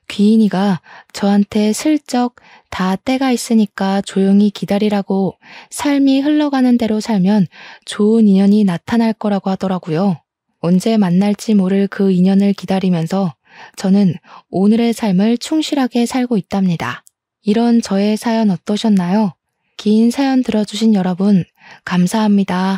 귀인이가 저한테 슬쩍 다 때가 있으니까 조용히 기다리라고 삶이 흘러가는 대로 살면 좋은 인연이 나타날 거라고 하더라고요. 언제 만날지 모를 그 인연을 기다리면서 저는 오늘의 삶을 충실하게 살고 있답니다. 이런 저의 사연 어떠셨나요? 긴 사연 들어주신 여러분 감사합니다.